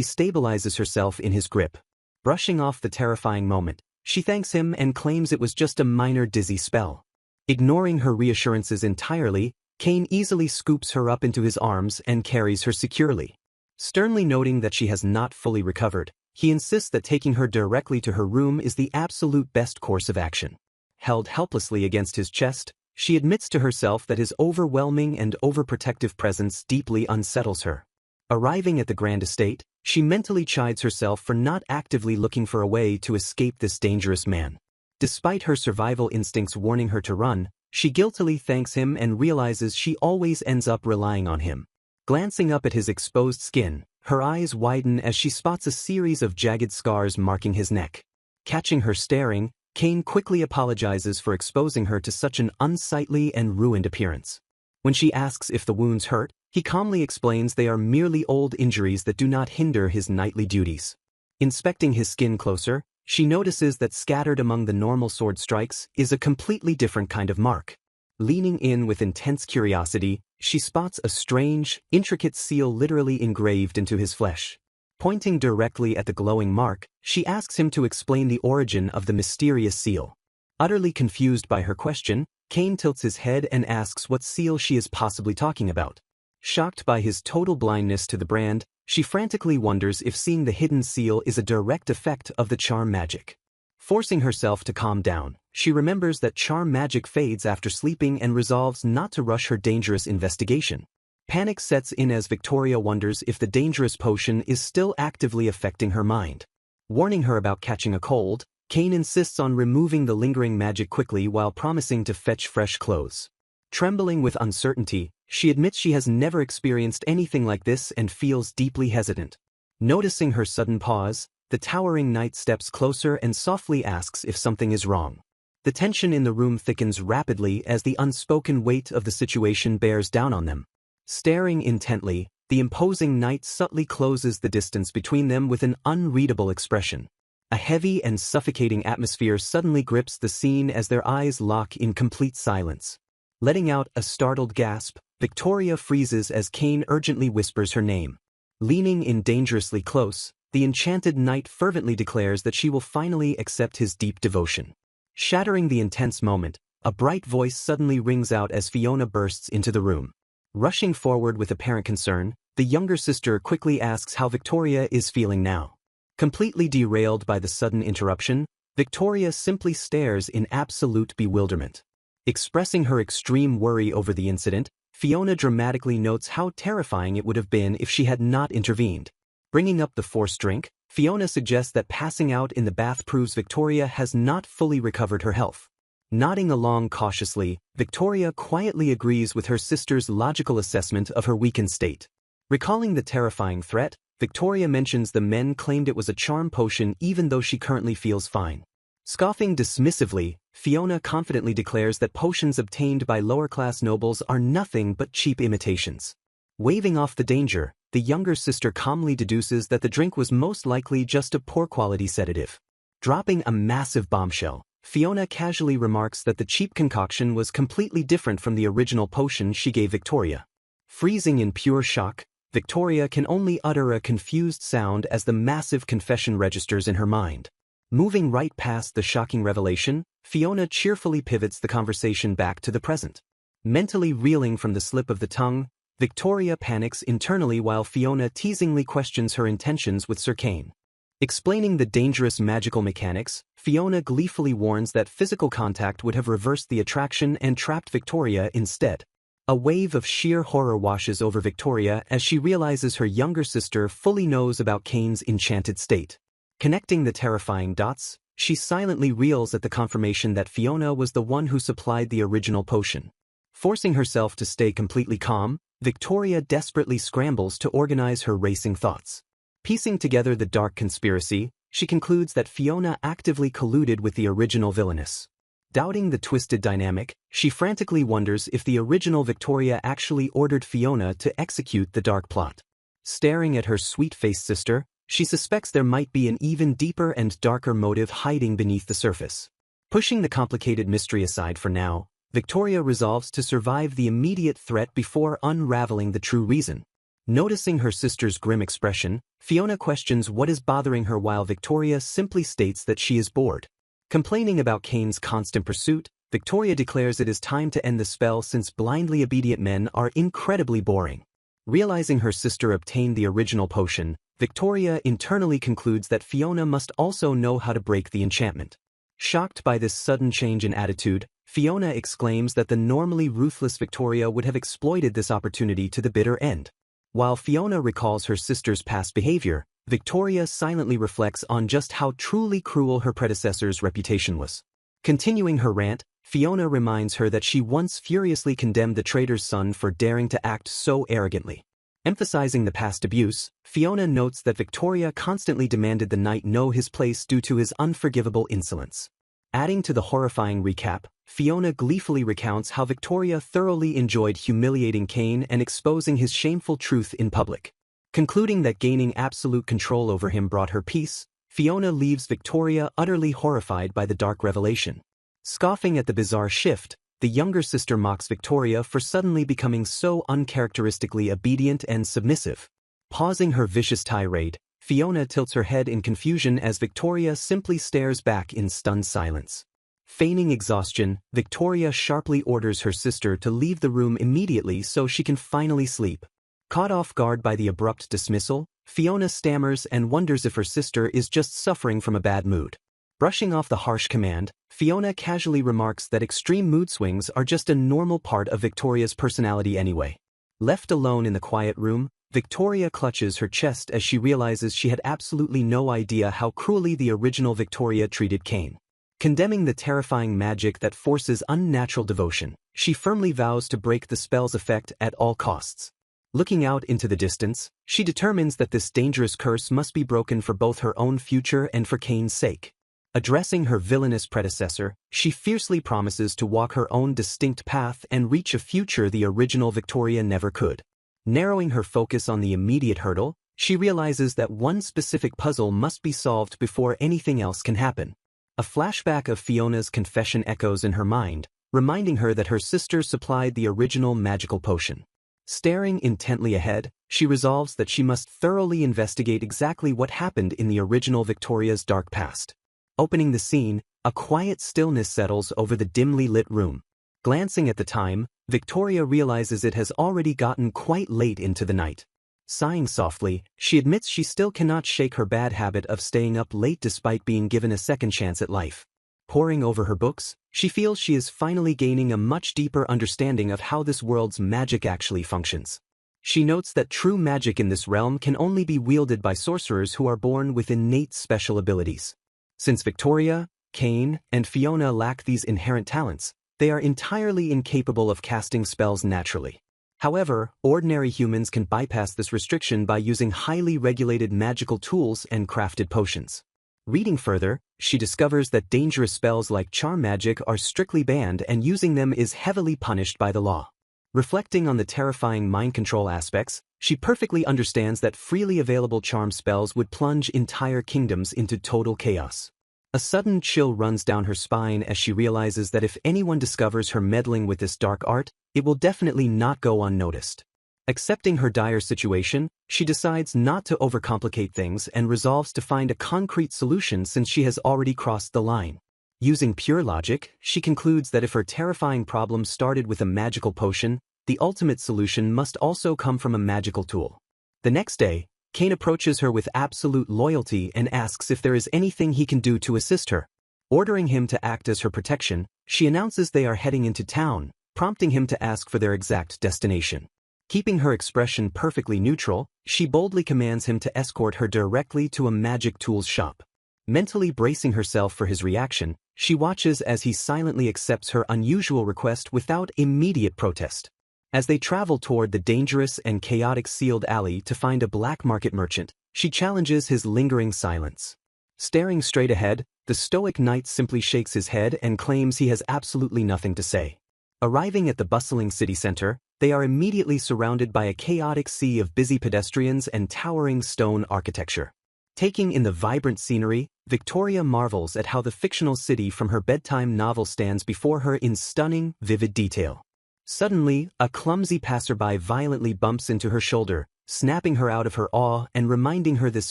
stabilizes herself in his grip. Brushing off the terrifying moment, she thanks him and claims it was just a minor dizzy spell. Ignoring her reassurances entirely, Kane easily scoops her up into his arms and carries her securely. Sternly noting that she has not fully recovered, he insists that taking her directly to her room is the absolute best course of action. Held helplessly against his chest, she admits to herself that his overwhelming and overprotective presence deeply unsettles her. Arriving at the grand estate, she mentally chides herself for not actively looking for a way to escape this dangerous man. Despite her survival instincts warning her to run, she guiltily thanks him and realizes she always ends up relying on him. Glancing up at his exposed skin, her eyes widen as she spots a series of jagged scars marking his neck. Catching her staring, Kane quickly apologizes for exposing her to such an unsightly and ruined appearance. When she asks if the wounds hurt, he calmly explains they are merely old injuries that do not hinder his nightly duties. Inspecting his skin closer, she notices that scattered among the normal sword strikes is a completely different kind of mark. Leaning in with intense curiosity, she spots a strange, intricate seal literally engraved into his flesh. Pointing directly at the glowing mark, she asks him to explain the origin of the mysterious seal. Utterly confused by her question, Kane tilts his head and asks what seal she is possibly talking about. Shocked by his total blindness to the brand, she frantically wonders if seeing the hidden seal is a direct effect of the charm magic. Forcing herself to calm down, she remembers that charm magic fades after sleeping and resolves not to rush her dangerous investigation. Panic sets in as Victoria wonders if the dangerous potion is still actively affecting her mind. Warning her about catching a cold, Kane insists on removing the lingering magic quickly while promising to fetch fresh clothes. Trembling with uncertainty, she admits she has never experienced anything like this and feels deeply hesitant. Noticing her sudden pause, the towering knight steps closer and softly asks if something is wrong. The tension in the room thickens rapidly as the unspoken weight of the situation bears down on them. Staring intently, the imposing knight subtly closes the distance between them with an unreadable expression. A heavy and suffocating atmosphere suddenly grips the scene as their eyes lock in complete silence. Letting out a startled gasp, Victoria freezes as Kane urgently whispers her name. Leaning in dangerously close, the enchanted knight fervently declares that she will finally accept his deep devotion. Shattering the intense moment, a bright voice suddenly rings out as Fiona bursts into the room. Rushing forward with apparent concern, the younger sister quickly asks how Victoria is feeling now. Completely derailed by the sudden interruption, Victoria simply stares in absolute bewilderment. Expressing her extreme worry over the incident, Fiona dramatically notes how terrifying it would have been if she had not intervened. Bringing up the forced drink, Fiona suggests that passing out in the bath proves Victoria has not fully recovered her health. Nodding along cautiously, Victoria quietly agrees with her sister's logical assessment of her weakened state. Recalling the terrifying threat, Victoria mentions the men claimed it was a charm potion even though she currently feels fine. Scoffing dismissively, Fiona confidently declares that potions obtained by lower-class nobles are nothing but cheap imitations. Waving off the danger, the younger sister calmly deduces that the drink was most likely just a poor-quality sedative. Dropping a massive bombshell, Fiona casually remarks that the cheap concoction was completely different from the original potion she gave Victoria. Freezing in pure shock, Victoria can only utter a confused sound as the massive confession registers in her mind. Moving right past the shocking revelation, Fiona cheerfully pivots the conversation back to the present. Mentally reeling from the slip of the tongue, Victoria panics internally while Fiona teasingly questions her intentions with Sir Kane. Explaining the dangerous magical mechanics, Fiona gleefully warns that physical contact would have reversed the attraction and trapped Victoria instead. A wave of sheer horror washes over Victoria as she realizes her younger sister fully knows about Kane's enchanted state. Connecting the terrifying dots, she silently reels at the confirmation that Fiona was the one who supplied the original potion. Forcing herself to stay completely calm, Victoria desperately scrambles to organize her racing thoughts. Piecing together the dark conspiracy, she concludes that Fiona actively colluded with the original villainess. Doubting the twisted dynamic, she frantically wonders if the original Victoria actually ordered Fiona to execute the dark plot. Staring at her sweet-faced sister, she suspects there might be an even deeper and darker motive hiding beneath the surface. Pushing the complicated mystery aside for now, Victoria resolves to survive the immediate threat before unraveling the true reason. Noticing her sister's grim expression, Fiona questions what is bothering her while Victoria simply states that she is bored. Complaining about Kane's constant pursuit, Victoria declares it is time to end the spell since blindly obedient men are incredibly boring. Realizing her sister obtained the original potion, Victoria internally concludes that Fiona must also know how to break the enchantment. Shocked by this sudden change in attitude, Fiona exclaims that the normally ruthless Victoria would have exploited this opportunity to the bitter end. While Fiona recalls her sister's past behavior, Victoria silently reflects on just how truly cruel her predecessor's reputation was. Continuing her rant, Fiona reminds her that she once furiously condemned the trader's son for daring to act so arrogantly. Emphasizing the past abuse, Fiona notes that Victoria constantly demanded the knight know his place due to his unforgivable insolence. Adding to the horrifying recap, Fiona gleefully recounts how Victoria thoroughly enjoyed humiliating Kane and exposing his shameful truth in public. Concluding that gaining absolute control over him brought her peace, Fiona leaves Victoria utterly horrified by the dark revelation. Scoffing at the bizarre shift, the younger sister mocks Victoria for suddenly becoming so uncharacteristically obedient and submissive. Pausing her vicious tirade, Fiona tilts her head in confusion as Victoria simply stares back in stunned silence. Feigning exhaustion, Victoria sharply orders her sister to leave the room immediately so she can finally sleep. Caught off guard by the abrupt dismissal, Fiona stammers and wonders if her sister is just suffering from a bad mood. Brushing off the harsh command, Fiona casually remarks that extreme mood swings are just a normal part of Victoria's personality anyway. Left alone in the quiet room, Victoria clutches her chest as she realizes she had absolutely no idea how cruelly the original Victoria treated Kane. Condemning the terrifying magic that forces unnatural devotion, she firmly vows to break the spell's effect at all costs. Looking out into the distance, she determines that this dangerous curse must be broken for both her own future and for Kane's sake. Addressing her villainous predecessor, she fiercely promises to walk her own distinct path and reach a future the original Victoria never could. Narrowing her focus on the immediate hurdle, she realizes that one specific puzzle must be solved before anything else can happen. A flashback of Fiona's confession echoes in her mind, reminding her that her sister supplied the original magical potion. Staring intently ahead, she resolves that she must thoroughly investigate exactly what happened in the original Victoria's dark past. Opening the scene, a quiet stillness settles over the dimly lit room. Glancing at the time, Victoria realizes it has already gotten quite late into the night. Sighing softly, she admits she still cannot shake her bad habit of staying up late despite being given a second chance at life. Poring over her books, she feels she is finally gaining a much deeper understanding of how this world's magic actually functions. She notes that true magic in this realm can only be wielded by sorcerers who are born with innate special abilities. Since Victoria, Kane, and Fiona lack these inherent talents, they are entirely incapable of casting spells naturally. However, ordinary humans can bypass this restriction by using highly regulated magical tools and crafted potions. Reading further, she discovers that dangerous spells like charm magic are strictly banned and using them is heavily punished by the law. Reflecting on the terrifying mind control aspects, she perfectly understands that freely available charm spells would plunge entire kingdoms into total chaos. A sudden chill runs down her spine as she realizes that if anyone discovers her meddling with this dark art, it will definitely not go unnoticed. Accepting her dire situation, she decides not to overcomplicate things and resolves to find a concrete solution since she has already crossed the line. Using pure logic, she concludes that if her terrifying problem started with a magical potion, the ultimate solution must also come from a magical tool. The next day, Kane approaches her with absolute loyalty and asks if there is anything he can do to assist her. Ordering him to act as her protection, she announces they are heading into town, prompting him to ask for their exact destination. Keeping her expression perfectly neutral, she boldly commands him to escort her directly to a magic tools shop. Mentally bracing herself for his reaction, she watches as he silently accepts her unusual request without immediate protest. As they travel toward the dangerous and chaotic sealed alley to find a black market merchant, she challenges his lingering silence. Staring straight ahead, the stoic knight simply shakes his head and claims he has absolutely nothing to say. Arriving at the bustling city center, they are immediately surrounded by a chaotic sea of busy pedestrians and towering stone architecture. Taking in the vibrant scenery, Victoria marvels at how the fictional city from her bedtime novel stands before her in stunning, vivid detail. Suddenly, a clumsy passerby violently bumps into her shoulder, snapping her out of her awe and reminding her this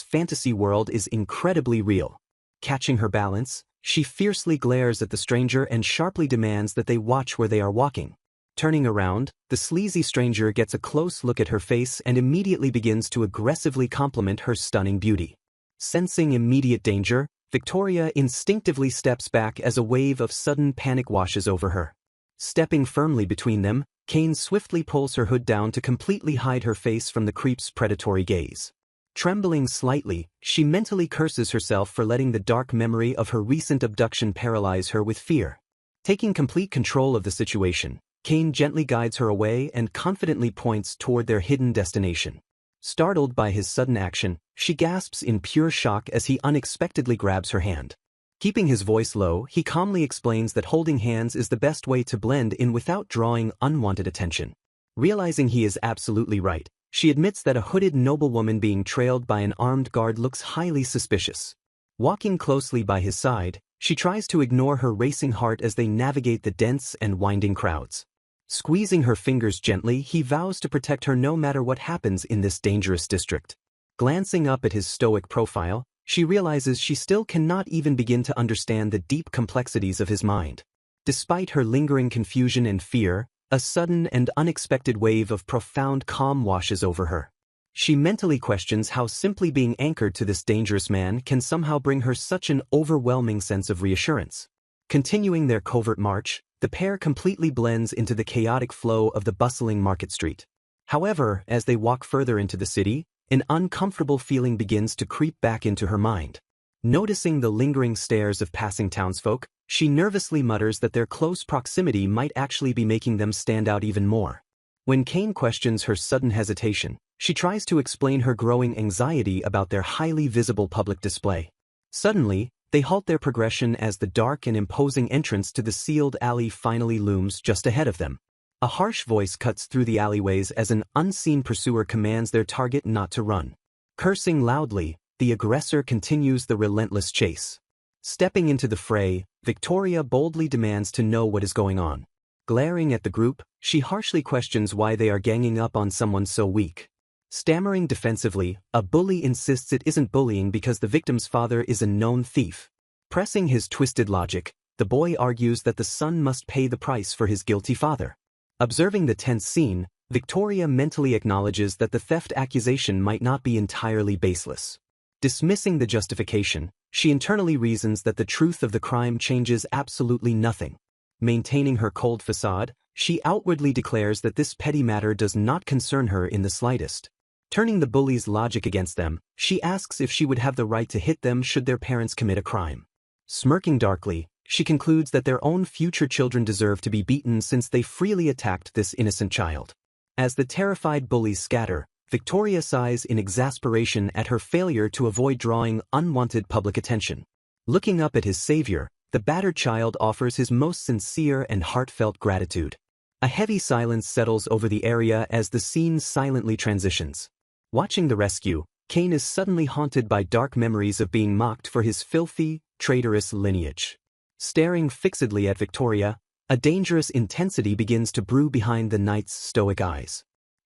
fantasy world is incredibly real. Catching her balance, she fiercely glares at the stranger and sharply demands that they watch where they are walking. Turning around, the sleazy stranger gets a close look at her face and immediately begins to aggressively compliment her stunning beauty. Sensing immediate danger, Victoria instinctively steps back as a wave of sudden panic washes over her. Stepping firmly between them, Kane swiftly pulls her hood down to completely hide her face from the creep's predatory gaze. Trembling slightly, she mentally curses herself for letting the dark memory of her recent abduction paralyze her with fear. Taking complete control of the situation, Kane gently guides her away and confidently points toward their hidden destination. Startled by his sudden action, she gasps in pure shock as he unexpectedly grabs her hand. Keeping his voice low, he calmly explains that holding hands is the best way to blend in without drawing unwanted attention. Realizing he is absolutely right, she admits that a hooded noblewoman being trailed by an armed guard looks highly suspicious. Walking closely by his side, she tries to ignore her racing heart as they navigate the dense and winding crowds. Squeezing her fingers gently, he vows to protect her no matter what happens in this dangerous district. Glancing up at his stoic profile, she realizes she still cannot even begin to understand the deep complexities of his mind. Despite her lingering confusion and fear, a sudden and unexpected wave of profound calm washes over her. She mentally questions how simply being anchored to this dangerous man can somehow bring her such an overwhelming sense of reassurance. Continuing their covert march, the pair completely blends into the chaotic flow of the bustling market street. However, as they walk further into the city, an uncomfortable feeling begins to creep back into her mind. Noticing the lingering stares of passing townsfolk, she nervously mutters that their close proximity might actually be making them stand out even more. When Kane questions her sudden hesitation, she tries to explain her growing anxiety about their highly visible public display. Suddenly, they halt their progression as the dark and imposing entrance to the sealed alley finally looms just ahead of them. A harsh voice cuts through the alleyways as an unseen pursuer commands their target not to run. Cursing loudly, the aggressor continues the relentless chase. Stepping into the fray, Victoria boldly demands to know what is going on. Glaring at the group, she harshly questions why they are ganging up on someone so weak. Stammering defensively, a bully insists it isn't bullying because the victim's father is a known thief. Pressing his twisted logic, the boy argues that the son must pay the price for his guilty father. Observing the tense scene, Victoria mentally acknowledges that the theft accusation might not be entirely baseless. Dismissing the justification, she internally reasons that the truth of the crime changes absolutely nothing. Maintaining her cold facade, she outwardly declares that this petty matter does not concern her in the slightest. Turning the bully's logic against them, she asks if she would have the right to hit them should their parents commit a crime. Smirking darkly, she concludes that their own future children deserve to be beaten since they freely attacked this innocent child. As the terrified bullies scatter, Victoria sighs in exasperation at her failure to avoid drawing unwanted public attention. Looking up at his savior, the battered child offers his most sincere and heartfelt gratitude. A heavy silence settles over the area as the scene silently transitions. Watching the rescue, Kane is suddenly haunted by dark memories of being mocked for his filthy, traitorous lineage. Staring fixedly at Victoria, a dangerous intensity begins to brew behind the knight's stoic eyes.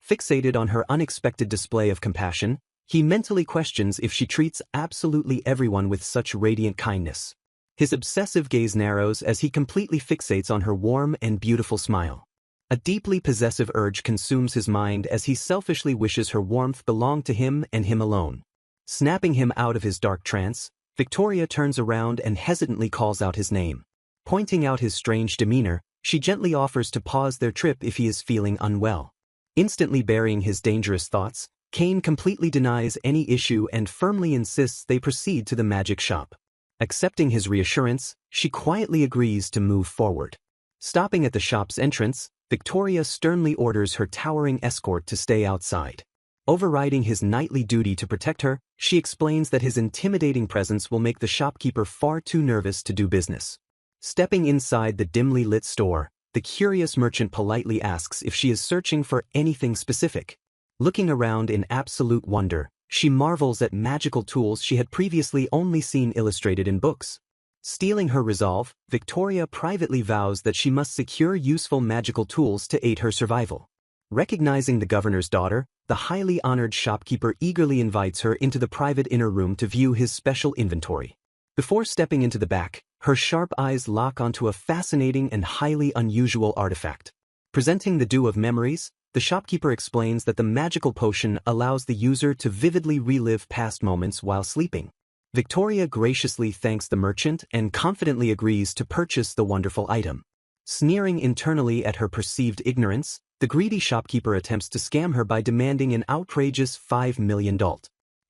Fixated on her unexpected display of compassion, he mentally questions if she treats absolutely everyone with such radiant kindness. His obsessive gaze narrows as he completely fixates on her warm and beautiful smile. A deeply possessive urge consumes his mind as he selfishly wishes her warmth belonged to him and him alone. Snapping him out of his dark trance, Victoria turns around and hesitantly calls out his name. Pointing out his strange demeanor, she gently offers to pause their trip if he is feeling unwell. Instantly burying his dangerous thoughts, Kane completely denies any issue and firmly insists they proceed to the magic shop. Accepting his reassurance, she quietly agrees to move forward. Stopping at the shop's entrance, Victoria sternly orders her towering escort to stay outside. Overriding his knightly duty to protect her, she explains that his intimidating presence will make the shopkeeper far too nervous to do business. Stepping inside the dimly lit store, the curious merchant politely asks if she is searching for anything specific. Looking around in absolute wonder, she marvels at magical tools she had previously only seen illustrated in books. Steeling her resolve, Victoria privately vows that she must secure useful magical tools to aid her survival. Recognizing the governor's daughter, the highly honored shopkeeper eagerly invites her into the private inner room to view his special inventory. Before stepping into the back, her sharp eyes lock onto a fascinating and highly unusual artifact. Presenting the Dew of Memories, the shopkeeper explains that the magical potion allows the user to vividly relive past moments while sleeping. Victoria graciously thanks the merchant and confidently agrees to purchase the wonderful item. Sneering internally at her perceived ignorance, the greedy shopkeeper attempts to scam her by demanding an outrageous $5 million.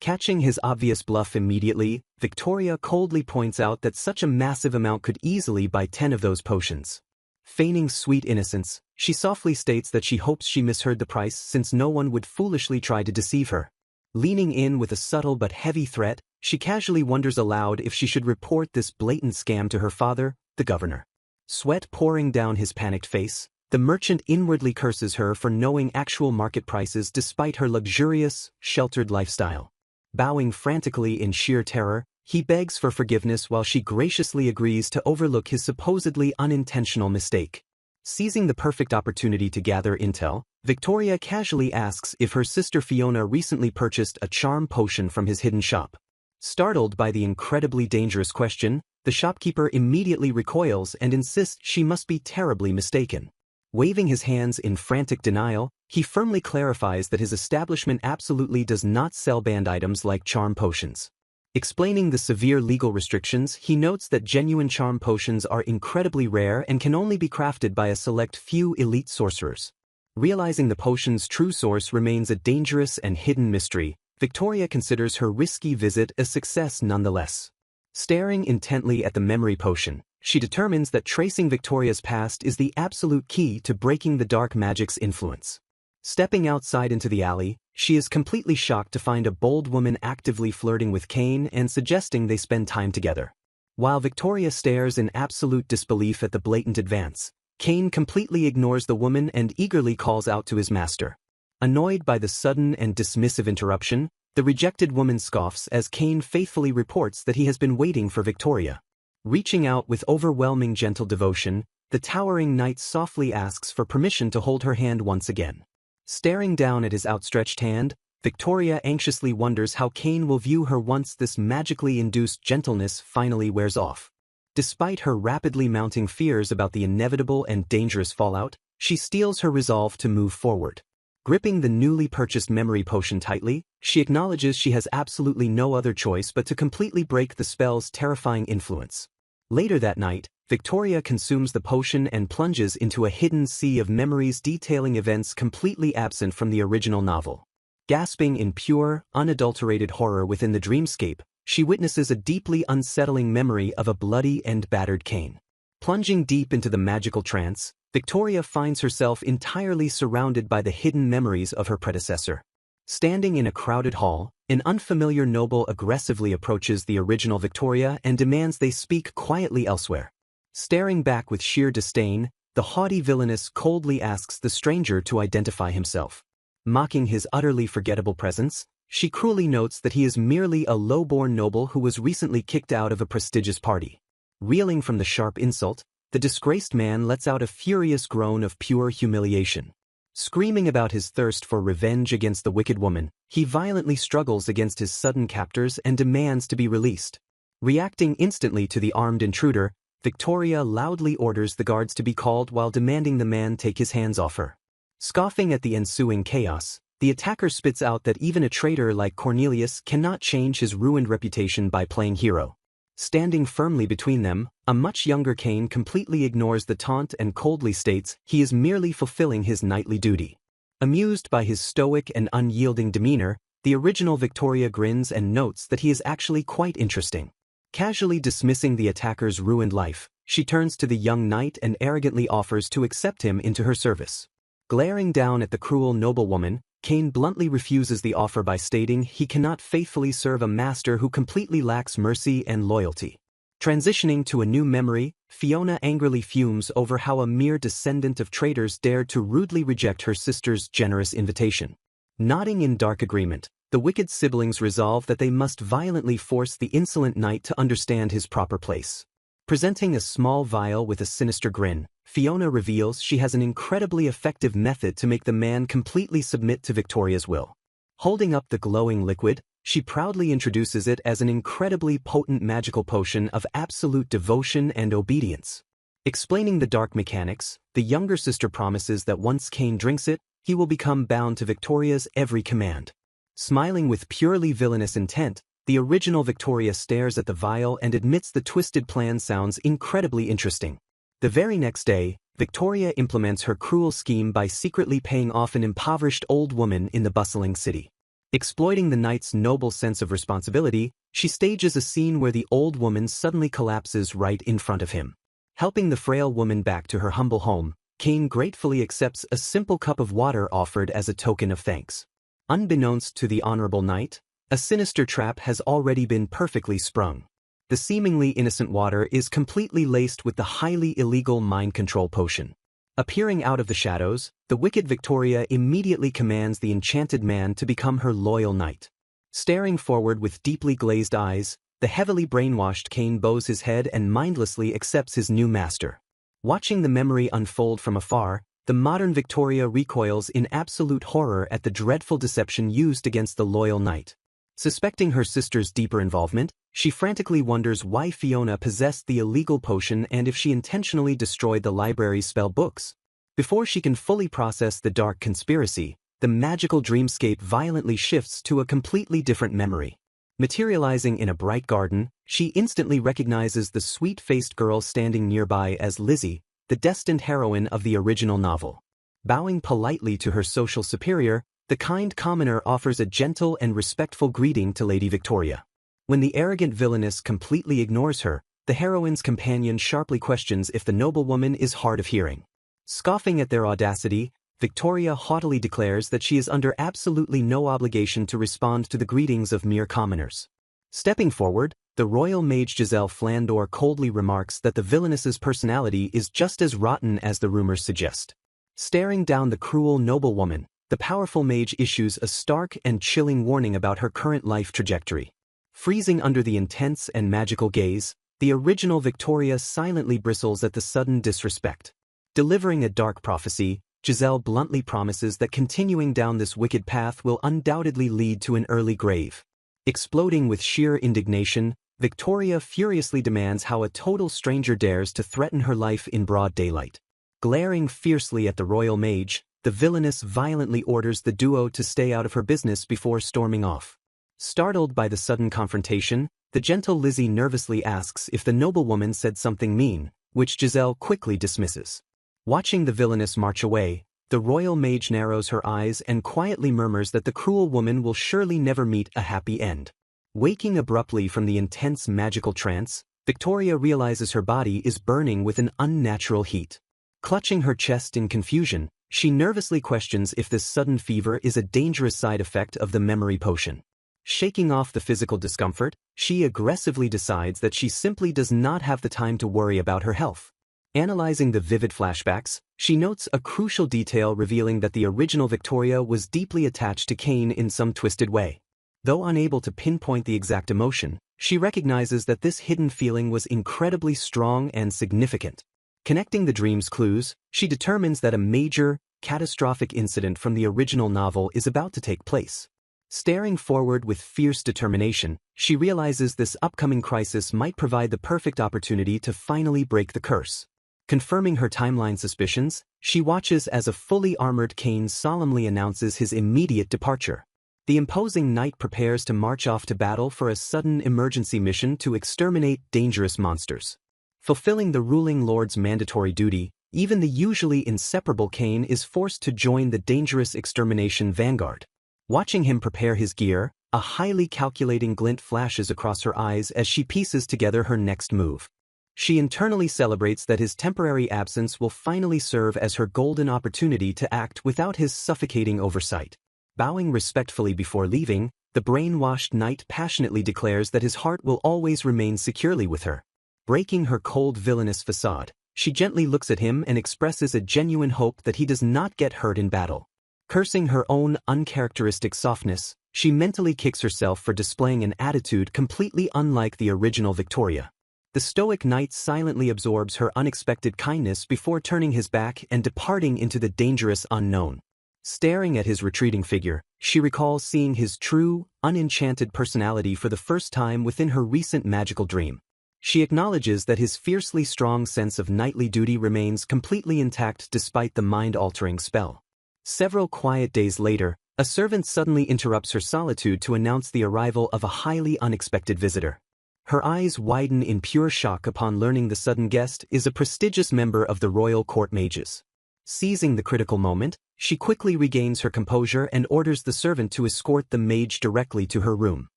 Catching his obvious bluff immediately, Victoria coldly points out that such a massive amount could easily buy 10 of those potions. Feigning sweet innocence, she softly states that she hopes she misheard the price since no one would foolishly try to deceive her. Leaning in with a subtle but heavy threat, she casually wonders aloud if she should report this blatant scam to her father, the governor. Sweat pouring down his panicked face, the merchant inwardly curses her for knowing actual market prices despite her luxurious, sheltered lifestyle. Bowing frantically in sheer terror, he begs for forgiveness while she graciously agrees to overlook his supposedly unintentional mistake. Seizing the perfect opportunity to gather intel, Victoria casually asks if her sister Fiona recently purchased a charm potion from his hidden shop. Startled by the incredibly dangerous question, the shopkeeper immediately recoils and insists she must be terribly mistaken. Waving his hands in frantic denial, he firmly clarifies that his establishment absolutely does not sell banned items like charm potions. Explaining the severe legal restrictions, he notes that genuine charm potions are incredibly rare and can only be crafted by a select few elite sorcerers. Realizing the potion's true source remains a dangerous and hidden mystery, Victoria considers her risky visit a success nonetheless. Staring intently at the memory potion, she determines that tracing Victoria's past is the absolute key to breaking the dark magic's influence. Stepping outside into the alley, she is completely shocked to find a bold woman actively flirting with Kane and suggesting they spend time together. While Victoria stares in absolute disbelief at the blatant advance, Kane completely ignores the woman and eagerly calls out to his master. Annoyed by the sudden and dismissive interruption, the rejected woman scoffs as Kane faithfully reports that he has been waiting for Victoria. Reaching out with overwhelming gentle devotion, the towering knight softly asks for permission to hold her hand once again. Staring down at his outstretched hand, Victoria anxiously wonders how Kane will view her once this magically induced gentleness finally wears off. Despite her rapidly mounting fears about the inevitable and dangerous fallout, she steels her resolve to move forward. Gripping the newly purchased memory potion tightly, she acknowledges she has absolutely no other choice but to completely break the spell's terrifying influence. Later that night, Victoria consumes the potion and plunges into a hidden sea of memories detailing events completely absent from the original novel. Gasping in pure, unadulterated horror within the dreamscape, she witnesses a deeply unsettling memory of a bloody and battered Kane. Plunging deep into the magical trance, Victoria finds herself entirely surrounded by the hidden memories of her predecessor. Standing in a crowded hall, an unfamiliar noble aggressively approaches the original Victoria and demands they speak quietly elsewhere. Staring back with sheer disdain, the haughty villainess coldly asks the stranger to identify himself. Mocking his utterly forgettable presence, she cruelly notes that he is merely a low-born noble who was recently kicked out of a prestigious party. Reeling from the sharp insult, the disgraced man lets out a furious groan of pure humiliation. Screaming about his thirst for revenge against the wicked woman, he violently struggles against his sudden captors and demands to be released. Reacting instantly to the armed intruder, Victoria loudly orders the guards to be called while demanding the man take his hands off her. Scoffing at the ensuing chaos, the attacker spits out that even a traitor like Cornelius cannot change his ruined reputation by playing hero. Standing firmly between them, a much younger Kane completely ignores the taunt and coldly states he is merely fulfilling his knightly duty. Amused by his stoic and unyielding demeanor, the original Victoria grins and notes that he is actually quite interesting. Casually dismissing the attacker's ruined life, she turns to the young knight and arrogantly offers to accept him into her service. Glaring down at the cruel noblewoman, Kane bluntly refuses the offer by stating he cannot faithfully serve a master who completely lacks mercy and loyalty. Transitioning to a new memory, Fiona angrily fumes over how a mere descendant of traitors dared to rudely reject her sister's generous invitation. Nodding in dark agreement, the wicked siblings resolve that they must violently force the insolent knight to understand his proper place. Presenting a small vial with a sinister grin, Fiona reveals she has an incredibly effective method to make the man completely submit to Victoria's will. Holding up the glowing liquid, she proudly introduces it as an incredibly potent magical potion of absolute devotion and obedience. Explaining the dark mechanics, the younger sister promises that once Kane drinks it, he will become bound to Victoria's every command. Smiling with purely villainous intent, the original Victoria stares at the vial and admits the twisted plan sounds incredibly interesting. The very next day, Victoria implements her cruel scheme by secretly paying off an impoverished old woman in the bustling city. Exploiting the knight's noble sense of responsibility, she stages a scene where the old woman suddenly collapses right in front of him. Helping the frail woman back to her humble home, Kane gratefully accepts a simple cup of water offered as a token of thanks. Unbeknownst to the honorable knight, a sinister trap has already been perfectly sprung. The seemingly innocent water is completely laced with the highly illegal mind control potion. Appearing out of the shadows, the wicked Victoria immediately commands the enchanted man to become her loyal knight. Staring forward with deeply glazed eyes, the heavily brainwashed Kane bows his head and mindlessly accepts his new master. Watching the memory unfold from afar, the modern Victoria recoils in absolute horror at the dreadful deception used against the loyal knight. Suspecting her sister's deeper involvement, she frantically wonders why Fiona possessed the illegal potion and if she intentionally destroyed the library's spell books. Before she can fully process the dark conspiracy, the magical dreamscape violently shifts to a completely different memory. Materializing in a bright garden, she instantly recognizes the sweet-faced girl standing nearby as Lizzie, the destined heroine of the original novel. Bowing politely to her social superior, the kind commoner offers a gentle and respectful greeting to Lady Victoria. When the arrogant villainess completely ignores her, the heroine's companion sharply questions if the noblewoman is hard of hearing. Scoffing at their audacity, Victoria haughtily declares that she is under absolutely no obligation to respond to the greetings of mere commoners. Stepping forward, the royal mage Giselle Flandor coldly remarks that the villainess's personality is just as rotten as the rumors suggest. Staring down the cruel noblewoman, the powerful mage issues a stark and chilling warning about her current life trajectory. Freezing under the intense and magical gaze, the original Victoria silently bristles at the sudden disrespect. Delivering a dark prophecy, Giselle bluntly promises that continuing down this wicked path will undoubtedly lead to an early grave. Exploding with sheer indignation, Victoria furiously demands how a total stranger dares to threaten her life in broad daylight. Glaring fiercely at the royal mage, the villainess violently orders the duo to stay out of her business before storming off. Startled by the sudden confrontation, the gentle Lizzie nervously asks if the noblewoman said something mean, which Giselle quickly dismisses. Watching the villainess march away, the royal mage narrows her eyes and quietly murmurs that the cruel woman will surely never meet a happy end. Waking abruptly from the intense magical trance, Victoria realizes her body is burning with an unnatural heat. Clutching her chest in confusion, she nervously questions if this sudden fever is a dangerous side effect of the memory potion. Shaking off the physical discomfort, she aggressively decides that she simply does not have the time to worry about her health. Analyzing the vivid flashbacks, she notes a crucial detail revealing that the original Victoria was deeply attached to Kane in some twisted way. Though unable to pinpoint the exact emotion, she recognizes that this hidden feeling was incredibly strong and significant. Connecting the dream's clues, she determines that a major, catastrophic incident from the original novel is about to take place. Staring forward with fierce determination, she realizes this upcoming crisis might provide the perfect opportunity to finally break the curse. Confirming her timeline suspicions, she watches as a fully armored Kane solemnly announces his immediate departure. The imposing knight prepares to march off to battle for a sudden emergency mission to exterminate dangerous monsters. Fulfilling the ruling lord's mandatory duty, even the usually inseparable Kane is forced to join the dangerous extermination vanguard. Watching him prepare his gear, a highly calculating glint flashes across her eyes as she pieces together her next move. She internally celebrates that his temporary absence will finally serve as her golden opportunity to act without his suffocating oversight. Bowing respectfully before leaving, the brainwashed knight passionately declares that his heart will always remain securely with her. Breaking her cold villainous facade, she gently looks at him and expresses a genuine hope that he does not get hurt in battle. Cursing her own uncharacteristic softness, she mentally kicks herself for displaying an attitude completely unlike the original Victoria. The stoic knight silently absorbs her unexpected kindness before turning his back and departing into the dangerous unknown. Staring at his retreating figure, she recalls seeing his true, unenchanted personality for the first time within her recent magical dream. She acknowledges that his fiercely strong sense of knightly duty remains completely intact despite the mind-altering spell. Several quiet days later, a servant suddenly interrupts her solitude to announce the arrival of a highly unexpected visitor. Her eyes widen in pure shock upon learning the sudden guest is a prestigious member of the royal court mages. Seizing the critical moment, she quickly regains her composure and orders the servant to escort the mage directly to her room.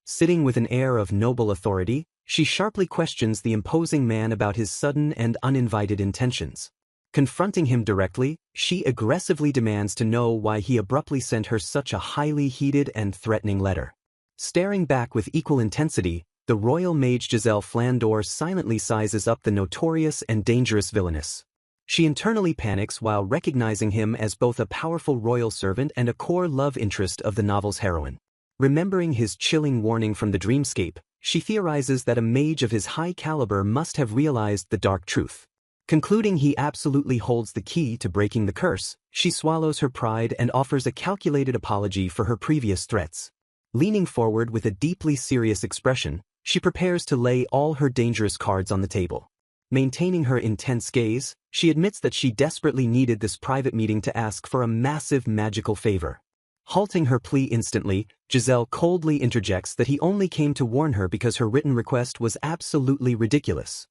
Sitting with an air of noble authority, she sharply questions the imposing man about his sudden and uninvited intentions. Confronting him directly, she aggressively demands to know why he abruptly sent her such a highly heated and threatening letter. Staring back with equal intensity, the royal mage Giselle Flandor silently sizes up the notorious and dangerous villainess. She internally panics while recognizing him as both a powerful royal servant and a core love interest of the novel's heroine. Remembering his chilling warning from the dreamscape, she theorizes that a mage of his high caliber must have realized the dark truth. Concluding he absolutely holds the key to breaking the curse, she swallows her pride and offers a calculated apology for her previous threats. Leaning forward with a deeply serious expression, she prepares to lay all her dangerous cards on the table. Maintaining her intense gaze, she admits that she desperately needed this private meeting to ask for a massive magical favor. Halting her plea instantly, Giselle coldly interjects that he only came to warn her because her written request was absolutely ridiculous.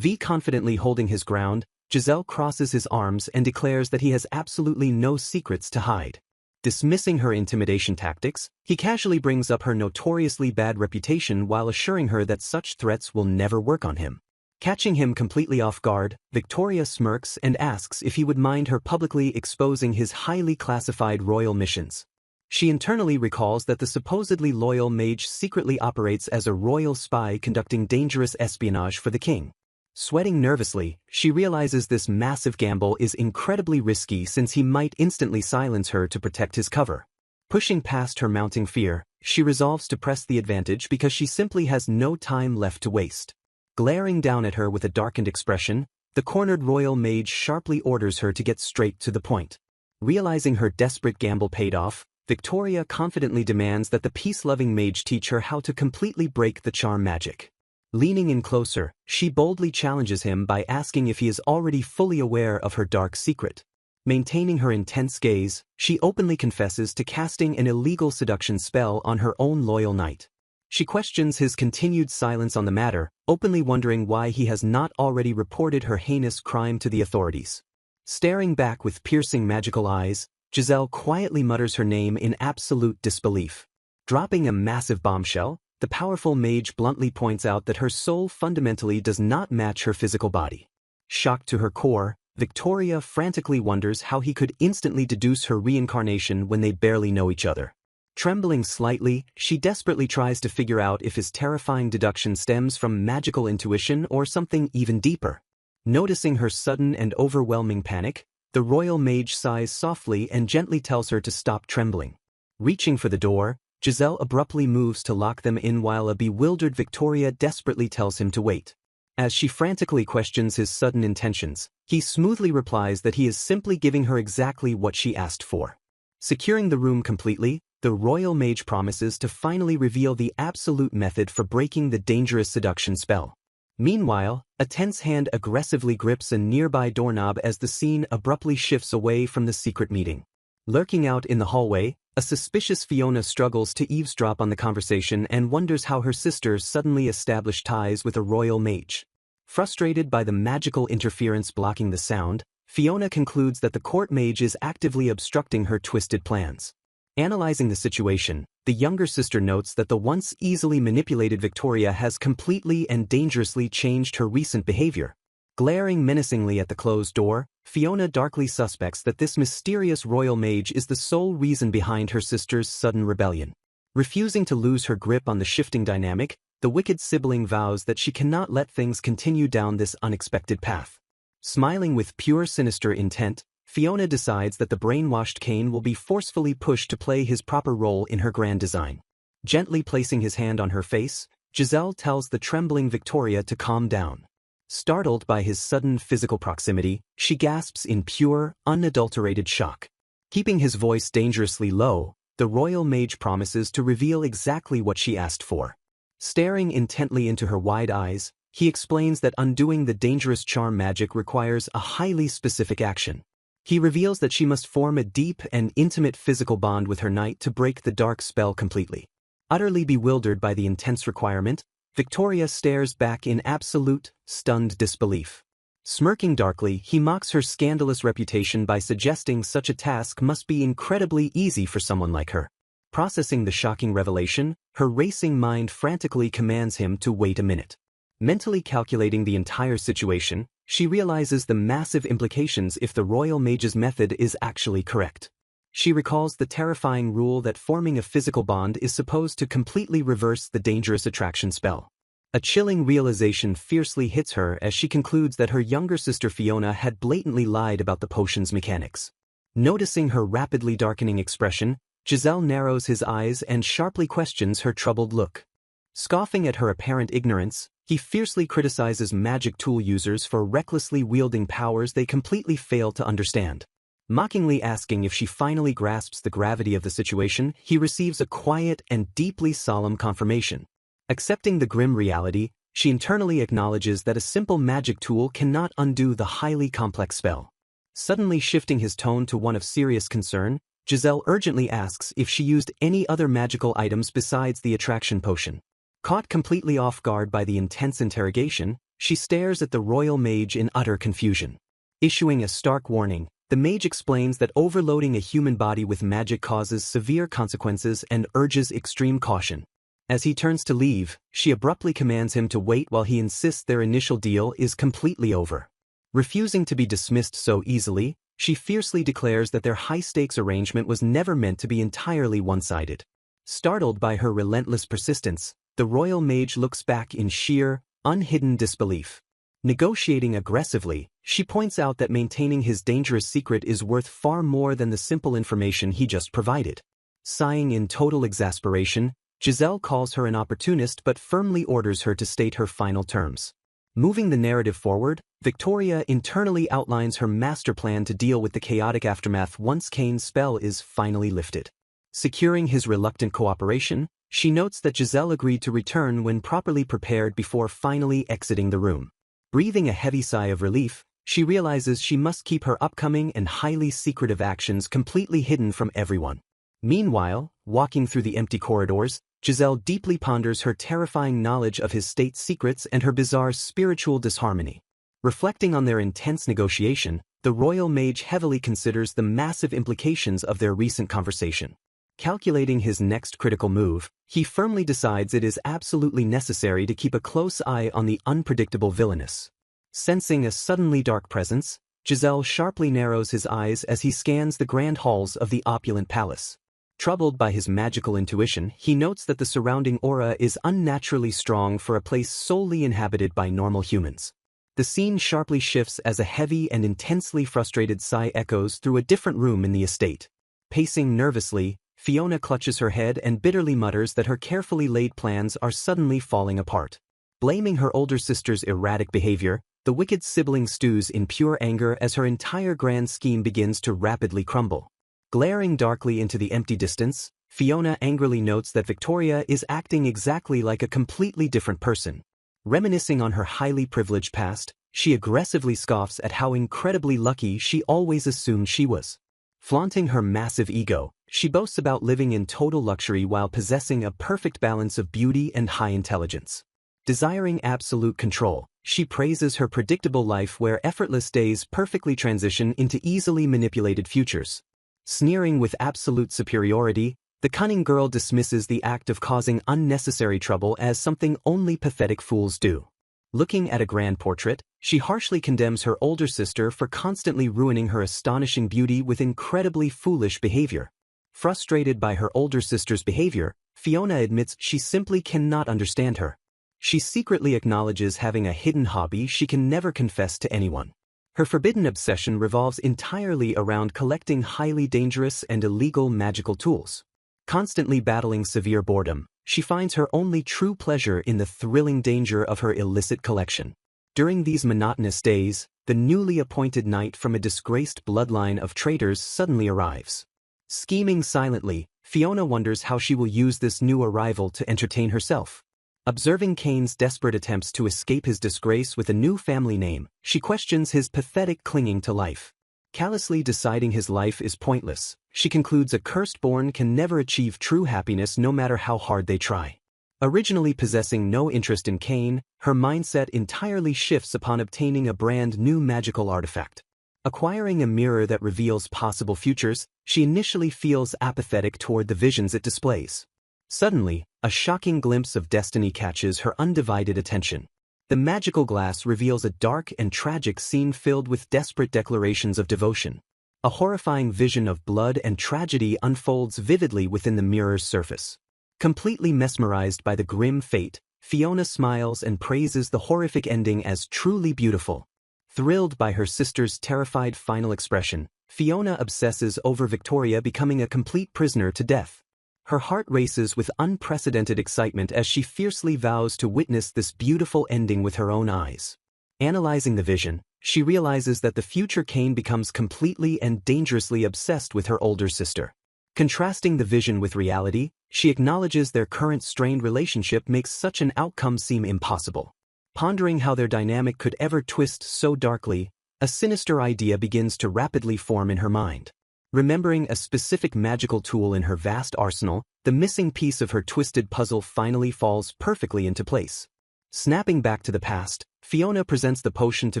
Confidently holding his ground, Giselle crosses his arms and declares that he has absolutely no secrets to hide. Dismissing her intimidation tactics, he casually brings up her notoriously bad reputation while assuring her that such threats will never work on him. Catching him completely off guard, Victoria smirks and asks if he would mind her publicly exposing his highly classified royal missions. She internally recalls that the supposedly loyal mage secretly operates as a royal spy conducting dangerous espionage for the king. Sweating nervously, she realizes this massive gamble is incredibly risky since he might instantly silence her to protect his cover. Pushing past her mounting fear, she resolves to press the advantage because she simply has no time left to waste. Glaring down at her with a darkened expression, the cornered royal mage sharply orders her to get straight to the point. Realizing her desperate gamble paid off, Victoria confidently demands that the peace-loving mage teach her how to completely break the charm magic. Leaning in closer, she boldly challenges him by asking if he is already fully aware of her dark secret. Maintaining her intense gaze, she openly confesses to casting an illegal seduction spell on her own loyal knight. She questions his continued silence on the matter, openly wondering why he has not already reported her heinous crime to the authorities. Staring back with piercing magical eyes, Giselle quietly mutters her name in absolute disbelief. Dropping a massive bombshell, the powerful mage bluntly points out that her soul fundamentally does not match her physical body. Shocked to her core, Victoria frantically wonders how he could instantly deduce her reincarnation when they barely know each other. Trembling slightly, she desperately tries to figure out if his terrifying deduction stems from magical intuition or something even deeper. Noticing her sudden and overwhelming panic, the royal mage sighs softly and gently tells her to stop trembling. Reaching for the door, Giselle abruptly moves to lock them in while a bewildered Victoria desperately tells him to wait. As she frantically questions his sudden intentions, he smoothly replies that he is simply giving her exactly what she asked for. Securing the room completely, the royal mage promises to finally reveal the absolute method for breaking the dangerous seduction spell. Meanwhile, a tense hand aggressively grips a nearby doorknob as the scene abruptly shifts away from the secret meeting. Lurking out in the hallway, a suspicious Fiona struggles to eavesdrop on the conversation and wonders how her sister suddenly established ties with a royal mage. Frustrated by the magical interference blocking the sound, Fiona concludes that the court mage is actively obstructing her twisted plans. Analyzing the situation, the younger sister notes that the once easily manipulated Victoria has completely and dangerously changed her recent behavior. Glaring menacingly at the closed door, Fiona darkly suspects that this mysterious royal mage is the sole reason behind her sister's sudden rebellion. Refusing to lose her grip on the shifting dynamic, the wicked sibling vows that she cannot let things continue down this unexpected path. Smiling with pure sinister intent, Fiona decides that the brainwashed Kane will be forcefully pushed to play his proper role in her grand design. Gently placing his hand on her face, Giselle tells the trembling Victoria to calm down. Startled by his sudden physical proximity, she gasps in pure, unadulterated shock. Keeping his voice dangerously low, the royal mage promises to reveal exactly what she asked for. Staring intently into her wide eyes, he explains that undoing the dangerous charm magic requires a highly specific action. He reveals that she must form a deep and intimate physical bond with her knight to break the dark spell completely. Utterly bewildered by the intense requirement, Victoria stares back in absolute, stunned disbelief. Smirking darkly, he mocks her scandalous reputation by suggesting such a task must be incredibly easy for someone like her. Processing the shocking revelation, her racing mind frantically commands him to wait a minute. Mentally calculating the entire situation, she realizes the massive implications if the royal mage's method is actually correct. She recalls the terrifying rule that forming a physical bond is supposed to completely reverse the dangerous attraction spell. A chilling realization fiercely hits her as she concludes that her younger sister Fiona had blatantly lied about the potion's mechanics. Noticing her rapidly darkening expression, Giselle narrows his eyes and sharply questions her troubled look. Scoffing at her apparent ignorance, he fiercely criticizes magic tool users for recklessly wielding powers they completely fail to understand. Mockingly asking if she finally grasps the gravity of the situation, he receives a quiet and deeply solemn confirmation. Accepting the grim reality, she internally acknowledges that a simple magic tool cannot undo the highly complex spell. Suddenly shifting his tone to one of serious concern, Giselle urgently asks if she used any other magical items besides the attraction potion. Caught completely off guard by the intense interrogation, she stares at the royal mage in utter confusion. Issuing a stark warning, the mage explains that overloading a human body with magic causes severe consequences and urges extreme caution. As he turns to leave, she abruptly commands him to wait while he insists their initial deal is completely over. Refusing to be dismissed so easily, she fiercely declares that their high-stakes arrangement was never meant to be entirely one-sided. Startled by her relentless persistence, the royal mage looks back in sheer, unhidden disbelief. Negotiating aggressively, she points out that maintaining his dangerous secret is worth far more than the simple information he just provided. Sighing in total exasperation, Giselle calls her an opportunist but firmly orders her to state her final terms. Moving the narrative forward, Victoria internally outlines her master plan to deal with the chaotic aftermath once Kane's spell is finally lifted. Securing his reluctant cooperation, she notes that Giselle agreed to return when properly prepared before finally exiting the room. Breathing a heavy sigh of relief, she realizes she must keep her upcoming and highly secretive actions completely hidden from everyone. Meanwhile, walking through the empty corridors, Giselle deeply ponders her terrifying knowledge of his state secrets and her bizarre spiritual disharmony. Reflecting on their intense negotiation, the royal mage heavily considers the massive implications of their recent conversation. Calculating his next critical move, he firmly decides it is absolutely necessary to keep a close eye on the unpredictable villainess. Sensing a suddenly dark presence, Giselle sharply narrows his eyes as he scans the grand halls of the opulent palace. Troubled by his magical intuition, he notes that the surrounding aura is unnaturally strong for a place solely inhabited by normal humans. The scene sharply shifts as a heavy and intensely frustrated sigh echoes through a different room in the estate. Pacing nervously, Fiona clutches her head and bitterly mutters that her carefully laid plans are suddenly falling apart. Blaming her older sister's erratic behavior, the wicked sibling stews in pure anger as her entire grand scheme begins to rapidly crumble. Glaring darkly into the empty distance, Fiona angrily notes that Victoria is acting exactly like a completely different person. Reminiscing on her highly privileged past, she aggressively scoffs at how incredibly lucky she always assumed she was. Flaunting her massive ego, she boasts about living in total luxury while possessing a perfect balance of beauty and high intelligence. Desiring absolute control, she praises her predictable life where effortless days perfectly transition into easily manipulated futures. Sneering with absolute superiority, the cunning girl dismisses the act of causing unnecessary trouble as something only pathetic fools do. Looking at a grand portrait, she harshly condemns her older sister for constantly ruining her astonishing beauty with incredibly foolish behavior. Frustrated by her older sister's behavior, Fiona admits she simply cannot understand her. She secretly acknowledges having a hidden hobby she can never confess to anyone. Her forbidden obsession revolves entirely around collecting highly dangerous and illegal magical tools. Constantly battling severe boredom, she finds her only true pleasure in the thrilling danger of her illicit collection. During these monotonous days, the newly appointed knight from a disgraced bloodline of traitors suddenly arrives. Scheming silently, Fiona wonders how she will use this new arrival to entertain herself. Observing Kane's desperate attempts to escape his disgrace with a new family name, she questions his pathetic clinging to life. Callously deciding his life is pointless, she concludes a cursed-born can never achieve true happiness no matter how hard they try. Originally possessing no interest in Kane, her mindset entirely shifts upon obtaining a brand new magical artifact. Acquiring a mirror that reveals possible futures, she initially feels apathetic toward the visions it displays. Suddenly, a shocking glimpse of destiny catches her undivided attention. The magical glass reveals a dark and tragic scene filled with desperate declarations of devotion. A horrifying vision of blood and tragedy unfolds vividly within the mirror's surface. Completely mesmerized by the grim fate, Fiona smiles and praises the horrific ending as truly beautiful. Thrilled by her sister's terrified final expression, Fiona obsesses over Victoria becoming a complete prisoner to death. Her heart races with unprecedented excitement as she fiercely vows to witness this beautiful ending with her own eyes. Analyzing the vision, she realizes that the future Kane becomes completely and dangerously obsessed with her older sister. Contrasting the vision with reality, she acknowledges their current strained relationship makes such an outcome seem impossible. Pondering how their dynamic could ever twist so darkly, a sinister idea begins to rapidly form in her mind. Remembering a specific magical tool in her vast arsenal, the missing piece of her twisted puzzle finally falls perfectly into place. Snapping back to the past, Fiona presents the potion to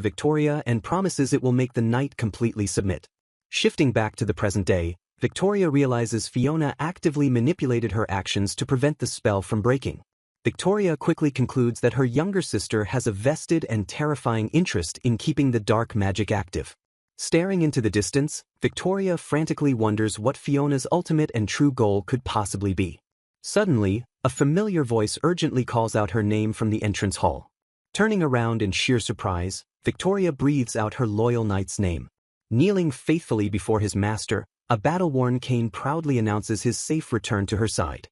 Victoria and promises it will make the knight completely submit. Shifting back to the present day, Victoria realizes Fiona actively manipulated her actions to prevent the spell from breaking. Victoria quickly concludes that her younger sister has a vested and terrifying interest in keeping the dark magic active. Staring into the distance, Victoria frantically wonders what Fiona's ultimate and true goal could possibly be. Suddenly, a familiar voice urgently calls out her name from the entrance hall. Turning around in sheer surprise, Victoria breathes out her loyal knight's name. Kneeling faithfully before his master, a battle-worn Kane proudly announces his safe return to her side.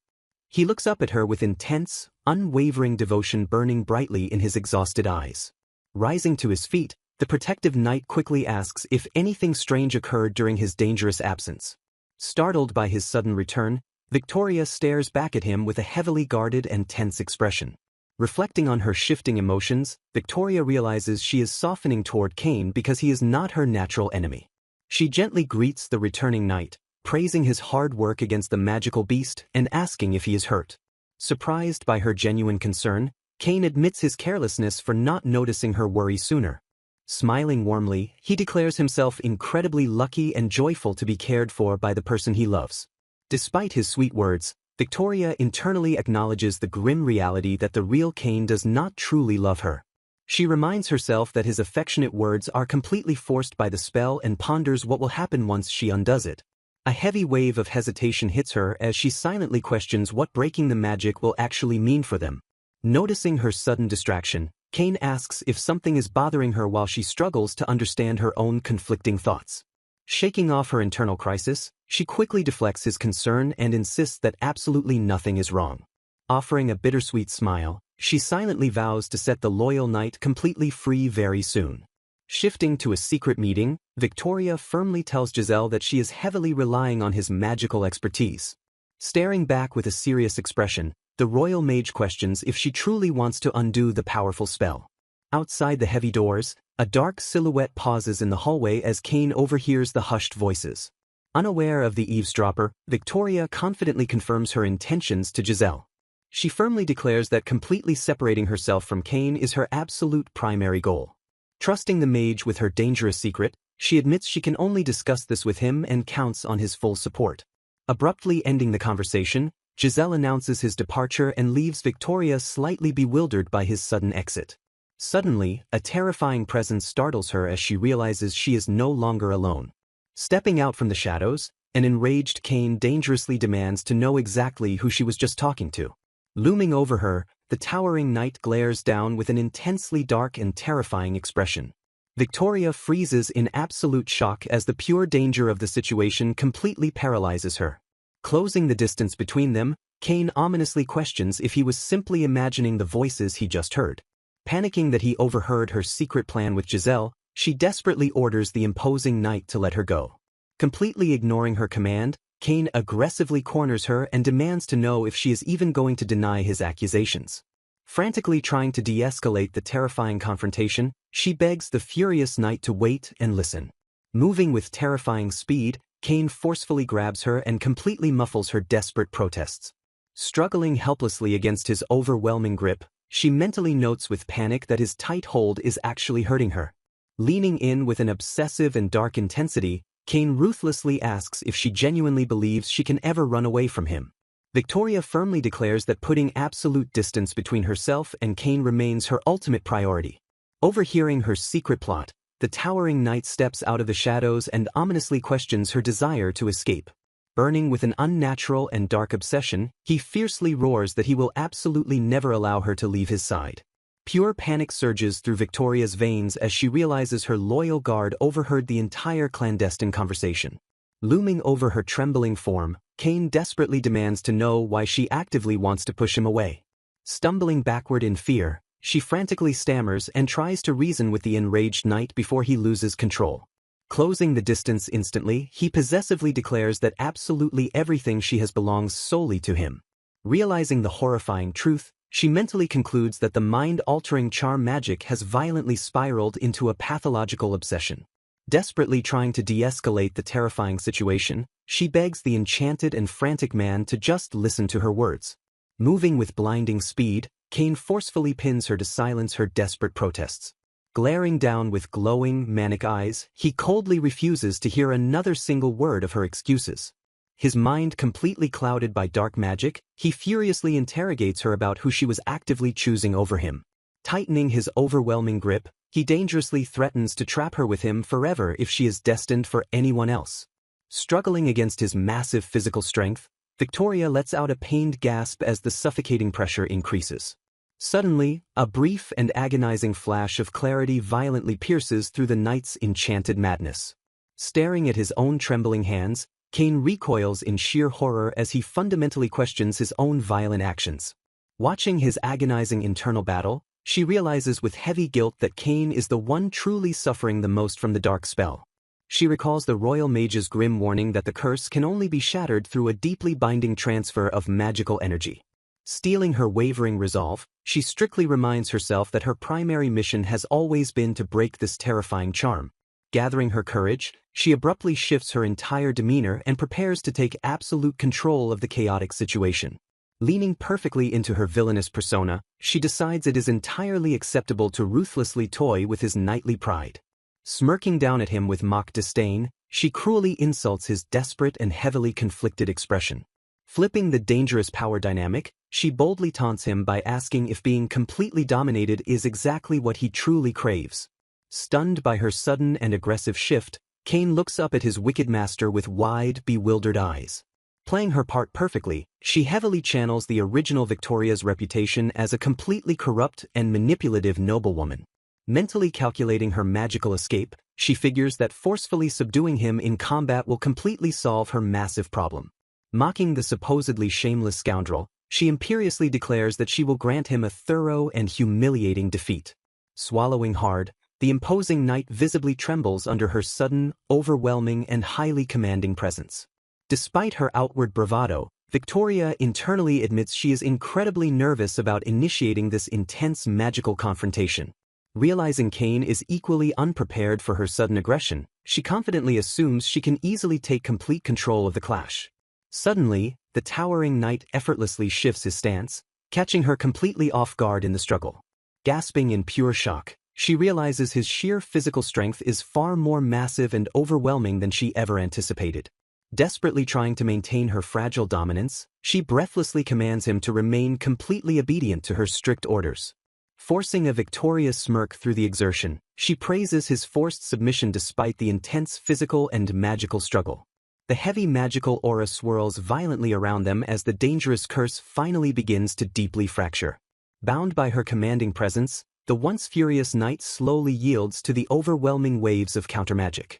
He looks up at her with intense, unwavering devotion burning brightly in his exhausted eyes. Rising to his feet, the protective knight quickly asks if anything strange occurred during his dangerous absence. Startled by his sudden return, Victoria stares back at him with a heavily guarded and tense expression. Reflecting on her shifting emotions, Victoria realizes she is softening toward Kane because he is not her natural enemy. She gently greets the returning knight, praising his hard work against the magical beast and asking if he is hurt. Surprised by her genuine concern, Kane admits his carelessness for not noticing her worry sooner. Smiling warmly, he declares himself incredibly lucky and joyful to be cared for by the person he loves. Despite his sweet words, Victoria internally acknowledges the grim reality that the real Kane does not truly love her. She reminds herself that his affectionate words are completely forced by the spell and ponders what will happen once she undoes it. A heavy wave of hesitation hits her as she silently questions what breaking the magic will actually mean for them. Noticing her sudden distraction, Kane asks if something is bothering her while she struggles to understand her own conflicting thoughts. Shaking off her internal crisis, she quickly deflects his concern and insists that absolutely nothing is wrong. Offering a bittersweet smile, she silently vows to set the loyal knight completely free very soon. Shifting to a secret meeting, Victoria firmly tells Giselle that she is heavily relying on his magical expertise. Staring back with a serious expression, the royal mage questions if she truly wants to undo the powerful spell. Outside the heavy doors, a dark silhouette pauses in the hallway as Kane overhears the hushed voices. Unaware of the eavesdropper, Victoria confidently confirms her intentions to Giselle. She firmly declares that completely separating herself from Kane is her absolute primary goal. Trusting the mage with her dangerous secret, she admits she can only discuss this with him and counts on his full support. Abruptly ending the conversation, Giselle announces his departure and leaves Victoria slightly bewildered by his sudden exit. Suddenly, a terrifying presence startles her as she realizes she is no longer alone. Stepping out from the shadows, an enraged Kane dangerously demands to know exactly who she was just talking to. Looming over her, the towering knight glares down with an intensely dark and terrifying expression. Victoria freezes in absolute shock as the pure danger of the situation completely paralyzes her. Closing the distance between them, Kane ominously questions if he was simply imagining the voices he just heard. Panicking that he overheard her secret plan with Giselle, she desperately orders the imposing knight to let her go. Completely ignoring her command, Kane aggressively corners her and demands to know if she is even going to deny his accusations. Frantically trying to de-escalate the terrifying confrontation, she begs the furious knight to wait and listen. Moving with terrifying speed, Kane forcefully grabs her and completely muffles her desperate protests. Struggling helplessly against his overwhelming grip, she mentally notes with panic that his tight hold is actually hurting her. Leaning in with an obsessive and dark intensity, Kane ruthlessly asks if she genuinely believes she can ever run away from him. Victoria firmly declares that putting absolute distance between herself and Kane remains her ultimate priority. Overhearing her secret plot, the towering knight steps out of the shadows and ominously questions her desire to escape. Burning with an unnatural and dark obsession, he fiercely roars that he will absolutely never allow her to leave his side. Pure panic surges through Victoria's veins as she realizes her loyal guard overheard the entire clandestine conversation. Looming over her trembling form, Kane desperately demands to know why she actively wants to push him away. Stumbling backward in fear, she frantically stammers and tries to reason with the enraged knight before he loses control. Closing the distance instantly, he possessively declares that absolutely everything she has belongs solely to him. Realizing the horrifying truth, she mentally concludes that the mind-altering charm magic has violently spiraled into a pathological obsession. Desperately trying to de-escalate the terrifying situation, she begs the enchanted and frantic man to just listen to her words. Moving with blinding speed, Kane forcefully pins her to silence her desperate protests. Glaring down with glowing, manic eyes, he coldly refuses to hear another single word of her excuses. His mind completely clouded by dark magic, he furiously interrogates her about who she was actively choosing over him. Tightening his overwhelming grip, he dangerously threatens to trap her with him forever if she is destined for anyone else. Struggling against his massive physical strength, Victoria lets out a pained gasp as the suffocating pressure increases. Suddenly, a brief and agonizing flash of clarity violently pierces through the knight's enchanted madness. Staring at his own trembling hands, Kane recoils in sheer horror as he fundamentally questions his own violent actions. Watching his agonizing internal battle, she realizes with heavy guilt that Kane is the one truly suffering the most from the dark spell. She recalls the royal mage's grim warning that the curse can only be shattered through a deeply binding transfer of magical energy. Steeling her wavering resolve, she strictly reminds herself that her primary mission has always been to break this terrifying charm. Gathering her courage, she abruptly shifts her entire demeanor and prepares to take absolute control of the chaotic situation. Leaning perfectly into her villainous persona, she decides it is entirely acceptable to ruthlessly toy with his knightly pride. Smirking down at him with mock disdain, she cruelly insults his desperate and heavily conflicted expression. Flipping the dangerous power dynamic, she boldly taunts him by asking if being completely dominated is exactly what he truly craves. Stunned by her sudden and aggressive shift, Kane looks up at his wicked master with wide, bewildered eyes. Playing her part perfectly, she heavily channels the original Victoria's reputation as a completely corrupt and manipulative noblewoman. Mentally calculating her magical escape, she figures that forcefully subduing him in combat will completely solve her massive problem. Mocking the supposedly shameless scoundrel, she imperiously declares that she will grant him a thorough and humiliating defeat. Swallowing hard, the imposing knight visibly trembles under her sudden, overwhelming, and highly commanding presence. Despite her outward bravado, Victoria internally admits she is incredibly nervous about initiating this intense magical confrontation. Realizing Kane is equally unprepared for her sudden aggression, she confidently assumes she can easily take complete control of the clash. Suddenly, the towering knight effortlessly shifts his stance, catching her completely off guard in the struggle. Gasping in pure shock, she realizes his sheer physical strength is far more massive and overwhelming than she ever anticipated. Desperately trying to maintain her fragile dominance, she breathlessly commands him to remain completely obedient to her strict orders. Forcing a victorious smirk through the exertion, she praises his forced submission despite the intense physical and magical struggle. The heavy magical aura swirls violently around them as the dangerous curse finally begins to deeply fracture. Bound by her commanding presence, The once furious knight slowly yields to the overwhelming waves of countermagic.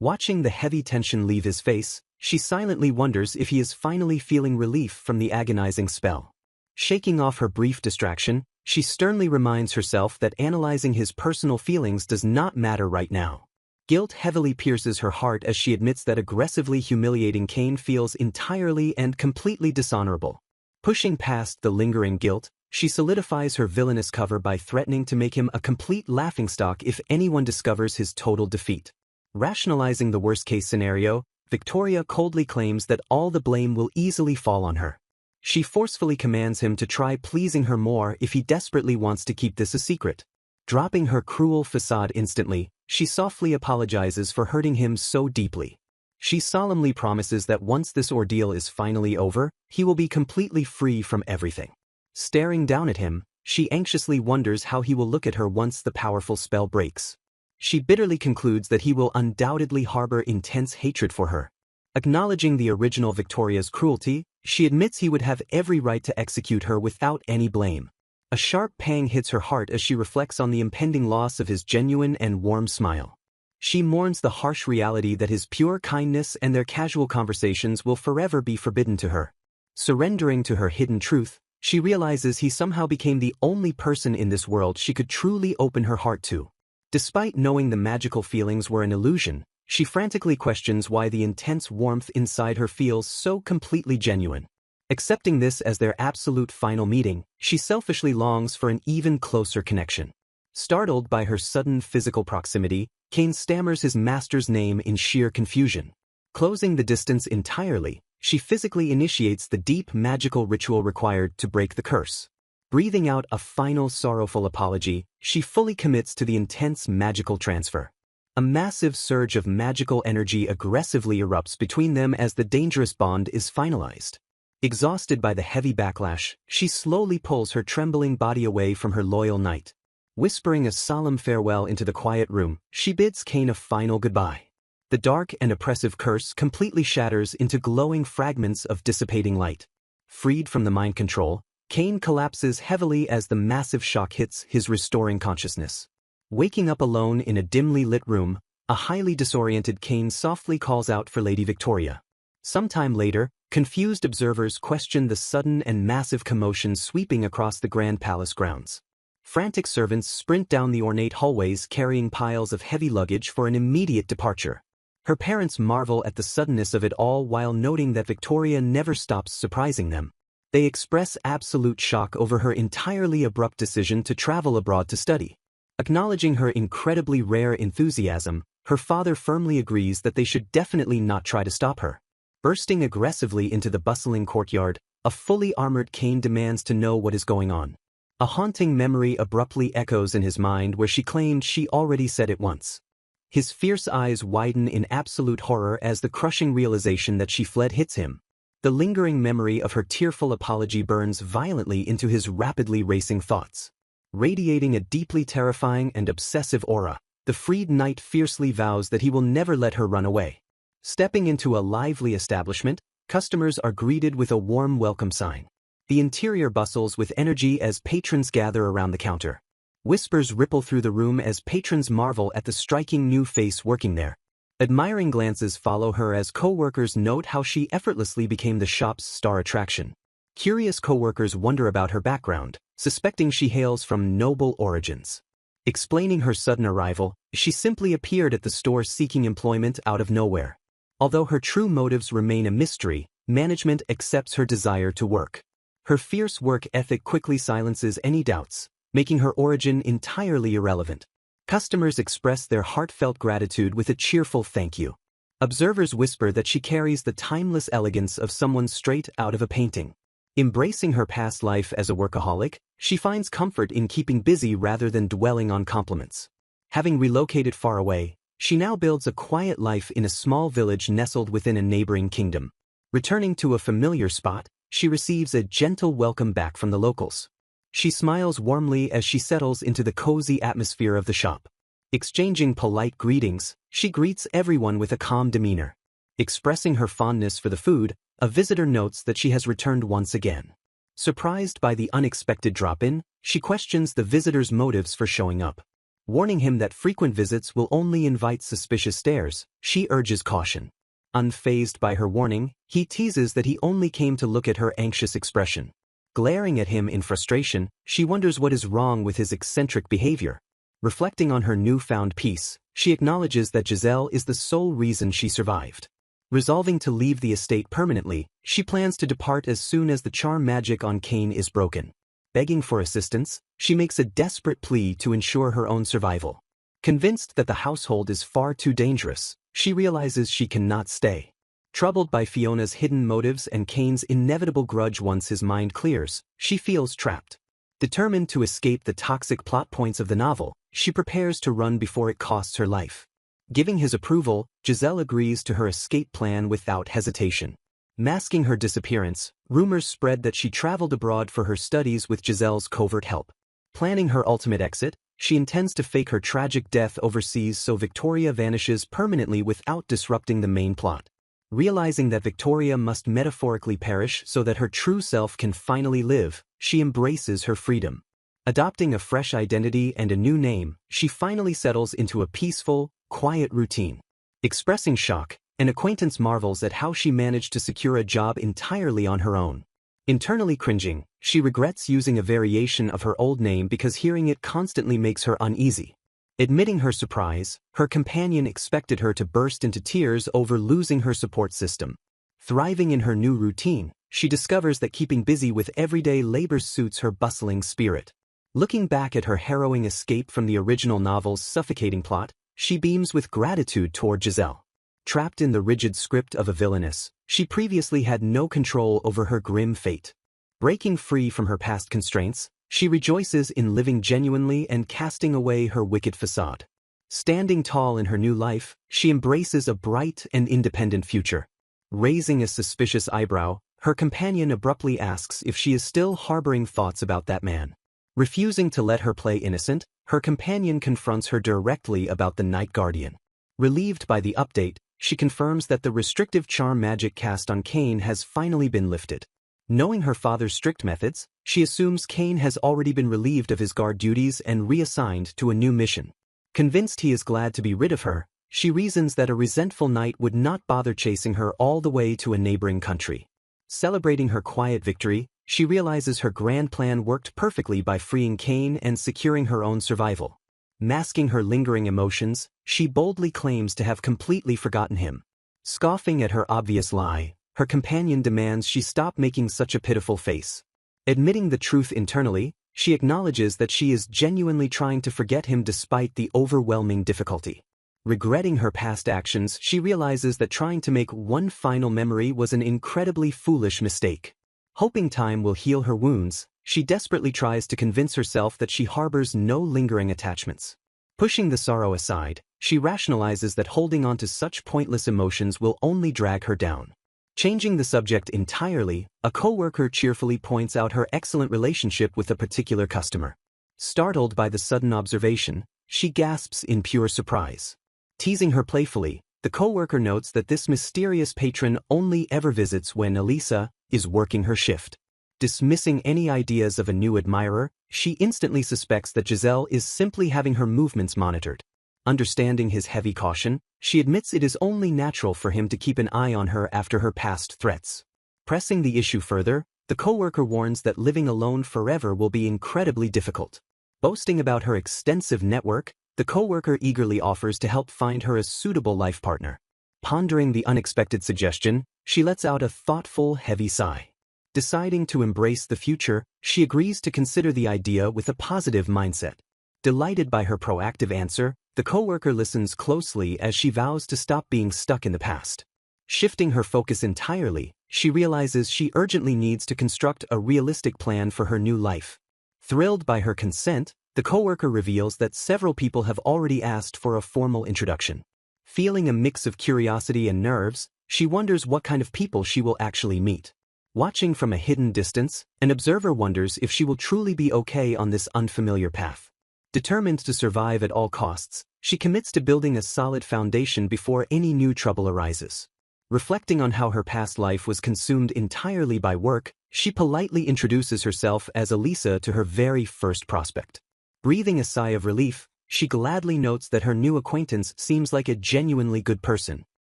Watching the heavy tension leave his face, she silently wonders if he is finally feeling relief from the agonizing spell. Shaking off her brief distraction, she sternly reminds herself that analyzing his personal feelings does not matter right now. Guilt heavily pierces her heart as she admits that aggressively humiliating Kane feels entirely and completely dishonorable. Pushing past the lingering guilt, she solidifies her villainous cover by threatening to make him a complete laughingstock if anyone discovers his total defeat. Rationalizing the worst-case scenario, Victoria coldly claims that all the blame will easily fall on her. She forcefully commands him to try pleasing her more if he desperately wants to keep this a secret. Dropping her cruel facade instantly, she softly apologizes for hurting him so deeply. She solemnly promises that once this ordeal is finally over, he will be completely free from everything. Staring down at him, she anxiously wonders how he will look at her once the powerful spell breaks. She bitterly concludes that he will undoubtedly harbor intense hatred for her. Acknowledging the original Victoria's cruelty, she admits he would have every right to execute her without any blame. A sharp pang hits her heart as she reflects on the impending loss of his genuine and warm smile. She mourns the harsh reality that his pure kindness and their casual conversations will forever be forbidden to her. Surrendering to her hidden truth, she realizes he somehow became the only person in this world she could truly open her heart to. Despite knowing the magical feelings were an illusion, she frantically questions why the intense warmth inside her feels so completely genuine. Accepting this as their absolute final meeting, she selfishly longs for an even closer connection. Startled by her sudden physical proximity, Kane stammers his master's name in sheer confusion. Closing the distance entirely, she physically initiates the deep magical ritual required to break the curse. Breathing out a final sorrowful apology, she fully commits to the intense magical transfer. A massive surge of magical energy aggressively erupts between them as the dangerous bond is finalized. Exhausted by the heavy backlash, she slowly pulls her trembling body away from her loyal knight. Whispering a solemn farewell into the quiet room, she bids Kane a final goodbye. The dark and oppressive curse completely shatters into glowing fragments of dissipating light. Freed from the mind control, Kane collapses heavily as the massive shock hits his restoring consciousness. Waking up alone in a dimly lit room, a highly disoriented Kane softly calls out for Lady Victoria. Sometime later, confused observers question the sudden and massive commotion sweeping across the Grand Palace grounds. Frantic servants sprint down the ornate hallways carrying piles of heavy luggage for an immediate departure. Her parents marvel at the suddenness of it all while noting that Victoria never stops surprising them. They express absolute shock over her entirely abrupt decision to travel abroad to study. Acknowledging her incredibly rare enthusiasm, her father firmly agrees that they should definitely not try to stop her. Bursting aggressively into the bustling courtyard, a fully armored Kane demands to know what is going on. A haunting memory abruptly echoes in his mind where she claimed she already said it once. His fierce eyes widen in absolute horror as the crushing realization that she fled hits him. The lingering memory of her tearful apology burns violently into his rapidly racing thoughts. Radiating a deeply terrifying and obsessive aura, the freed knight fiercely vows that he will never let her run away. Stepping into a lively establishment, customers are greeted with a warm welcome sign. The interior bustles with energy as patrons gather around the counter. Whispers ripple through the room as patrons marvel at the striking new face working there. Admiring glances follow her as co-workers note how she effortlessly became the shop's star attraction. Curious co-workers wonder about her background, suspecting she hails from noble origins. Explaining her sudden arrival, she simply appeared at the store seeking employment out of nowhere. Although her true motives remain a mystery, management accepts her desire to work. Her fierce work ethic quickly silences any doubts, making her origin entirely irrelevant. Customers express their heartfelt gratitude with a cheerful thank you. Observers whisper that she carries the timeless elegance of someone straight out of a painting. Embracing her past life as a workaholic, she finds comfort in keeping busy rather than dwelling on compliments. Having relocated far away, she now builds a quiet life in a small village nestled within a neighboring kingdom. Returning to a familiar spot, she receives a gentle welcome back from the locals. She smiles warmly as she settles into the cozy atmosphere of the shop. Exchanging polite greetings, she greets everyone with a calm demeanor. Expressing her fondness for the food, a visitor notes that she has returned once again. Surprised by the unexpected drop-in, she questions the visitor's motives for showing up. Warning him that frequent visits will only invite suspicious stares, she urges caution. Unfazed by her warning, he teases that he only came to look at her anxious expression. Glaring at him in frustration, she wonders what is wrong with his eccentric behavior. Reflecting on her newfound peace, she acknowledges that Giselle is the sole reason she survived. Resolving to leave the estate permanently, she plans to depart as soon as the charm magic on Kane is broken. Begging for assistance, she makes a desperate plea to ensure her own survival. Convinced that the household is far too dangerous, she realizes she cannot stay. Troubled by Fiona's hidden motives and Kane's inevitable grudge once his mind clears, she feels trapped. Determined to escape the toxic plot points of the novel, she prepares to run before it costs her life. Giving his approval, Giselle agrees to her escape plan without hesitation. Masking her disappearance, rumors spread that she traveled abroad for her studies with Giselle's covert help. Planning her ultimate exit, she intends to fake her tragic death overseas so Victoria vanishes permanently without disrupting the main plot. Realizing that Victoria must metaphorically perish so that her true self can finally live, she embraces her freedom. Adopting a fresh identity and a new name, she finally settles into a peaceful, quiet routine. Expressing shock, an acquaintance marvels at how she managed to secure a job entirely on her own. Internally cringing, she regrets using a variation of her old name because hearing it constantly makes her uneasy. Admitting her surprise, her companion expected her to burst into tears over losing her support system. Thriving in her new routine, she discovers that keeping busy with everyday labor suits her bustling spirit. Looking back at her harrowing escape from the original novel's suffocating plot, she beams with gratitude toward Giselle. Trapped in the rigid script of a villainess, she previously had no control over her grim fate. Breaking free from her past constraints, she rejoices in living genuinely and casting away her wicked facade. Standing tall in her new life, she embraces a bright and independent future. Raising a suspicious eyebrow, her companion abruptly asks if she is still harboring thoughts about that man. Refusing to let her play innocent, her companion confronts her directly about the Night Guardian. Relieved by the update, she confirms that the restrictive charm magic cast on Kane has finally been lifted. Knowing her father's strict methods, she assumes Kane has already been relieved of his guard duties and reassigned to a new mission. Convinced he is glad to be rid of her, she reasons that a resentful knight would not bother chasing her all the way to a neighboring country. Celebrating her quiet victory, she realizes her grand plan worked perfectly by freeing Kane and securing her own survival. Masking her lingering emotions, she boldly claims to have completely forgotten him. Scoffing at her obvious lie, her companion demands she stop making such a pitiful face. Admitting the truth internally, she acknowledges that she is genuinely trying to forget him despite the overwhelming difficulty. Regretting her past actions, she realizes that trying to make one final memory was an incredibly foolish mistake. Hoping time will heal her wounds, she desperately tries to convince herself that she harbors no lingering attachments. Pushing the sorrow aside, she rationalizes that holding on to such pointless emotions will only drag her down. Changing the subject entirely, a coworker cheerfully points out her excellent relationship with a particular customer. Startled by the sudden observation, she gasps in pure surprise. Teasing her playfully, the coworker notes that this mysterious patron only ever visits when Elisa is working her shift. Dismissing any ideas of a new admirer, she instantly suspects that Giselle is simply having her movements monitored. Understanding his heavy caution, she admits it is only natural for him to keep an eye on her after her past threats. Pressing the issue further, the coworker warns that living alone forever will be incredibly difficult. Boasting about her extensive network, the coworker eagerly offers to help find her a suitable life partner. Pondering the unexpected suggestion, she lets out a thoughtful, heavy sigh. Deciding to embrace the future, she agrees to consider the idea with a positive mindset. Delighted by her proactive answer, the coworker listens closely as she vows to stop being stuck in the past. Shifting her focus entirely, she realizes she urgently needs to construct a realistic plan for her new life. Thrilled by her consent, the coworker reveals that several people have already asked for a formal introduction. Feeling a mix of curiosity and nerves, she wonders what kind of people she will actually meet. Watching from a hidden distance, an observer wonders if she will truly be okay on this unfamiliar path. Determined to survive at all costs, she commits to building a solid foundation before any new trouble arises. Reflecting on how her past life was consumed entirely by work, she politely introduces herself as Elisa to her very first prospect. Breathing a sigh of relief, she gladly notes that her new acquaintance seems like a genuinely good person.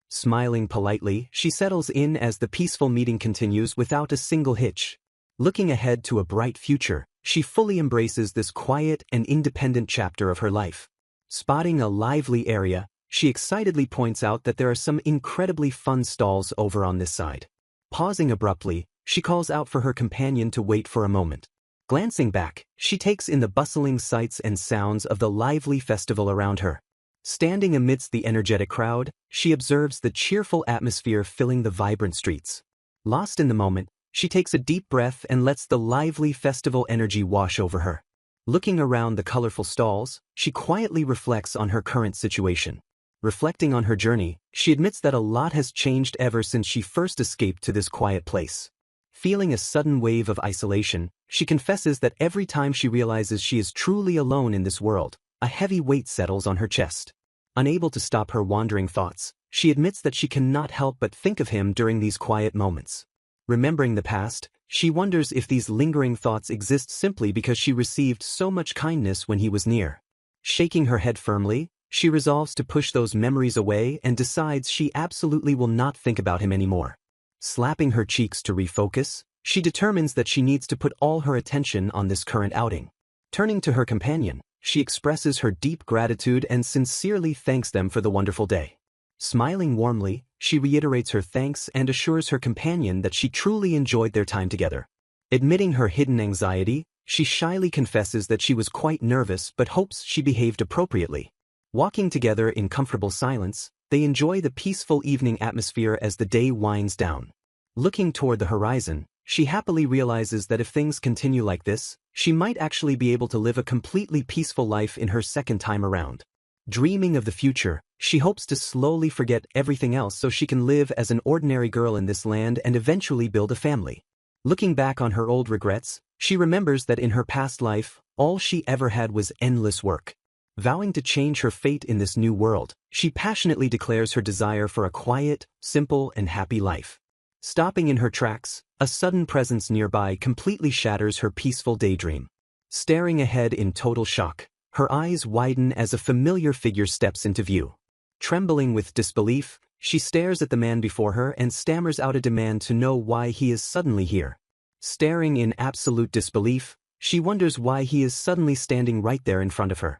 Smiling politely, she settles in as the peaceful meeting continues without a single hitch. Looking ahead to a bright future, she fully embraces this quiet and independent chapter of her life. Spotting a lively area, she excitedly points out that there are some incredibly fun stalls over on this side. Pausing abruptly, she calls out for her companion to wait for a moment. Glancing back, she takes in the bustling sights and sounds of the lively festival around her. Standing amidst the energetic crowd, she observes the cheerful atmosphere filling the vibrant streets. Lost in the moment, she takes a deep breath and lets the lively festival energy wash over her. Looking around the colorful stalls, she quietly reflects on her current situation. Reflecting on her journey, she admits that a lot has changed ever since she first escaped to this quiet place. Feeling a sudden wave of isolation, she confesses that every time she realizes she is truly alone in this world, a heavy weight settles on her chest. Unable to stop her wandering thoughts, she admits that she cannot help but think of him during these quiet moments. Remembering the past, she wonders if these lingering thoughts exist simply because she received so much kindness when he was near. Shaking her head firmly, she resolves to push those memories away and decides she absolutely will not think about him anymore. Slapping her cheeks to refocus, she determines that she needs to put all her attention on this current outing. Turning to her companion, she expresses her deep gratitude and sincerely thanks them for the wonderful day. Smiling warmly, she reiterates her thanks and assures her companion that she truly enjoyed their time together. Admitting her hidden anxiety, she shyly confesses that she was quite nervous but hopes she behaved appropriately. Walking together in comfortable silence, they enjoy the peaceful evening atmosphere as the day winds down. Looking toward the horizon, she happily realizes that if things continue like this, she might actually be able to live a completely peaceful life in her second time around. Dreaming of the future, she hopes to slowly forget everything else so she can live as an ordinary girl in this land and eventually build a family. Looking back on her old regrets, she remembers that in her past life, all she ever had was endless work. Vowing to change her fate in this new world, she passionately declares her desire for a quiet, simple, and happy life. Stopping in her tracks, a sudden presence nearby completely shatters her peaceful daydream. Staring ahead in total shock, her eyes widen as a familiar figure steps into view. Trembling with disbelief, she stares at the man before her and stammers out a demand to know why he is suddenly here. Staring in absolute disbelief, she wonders why he is suddenly standing right there in front of her.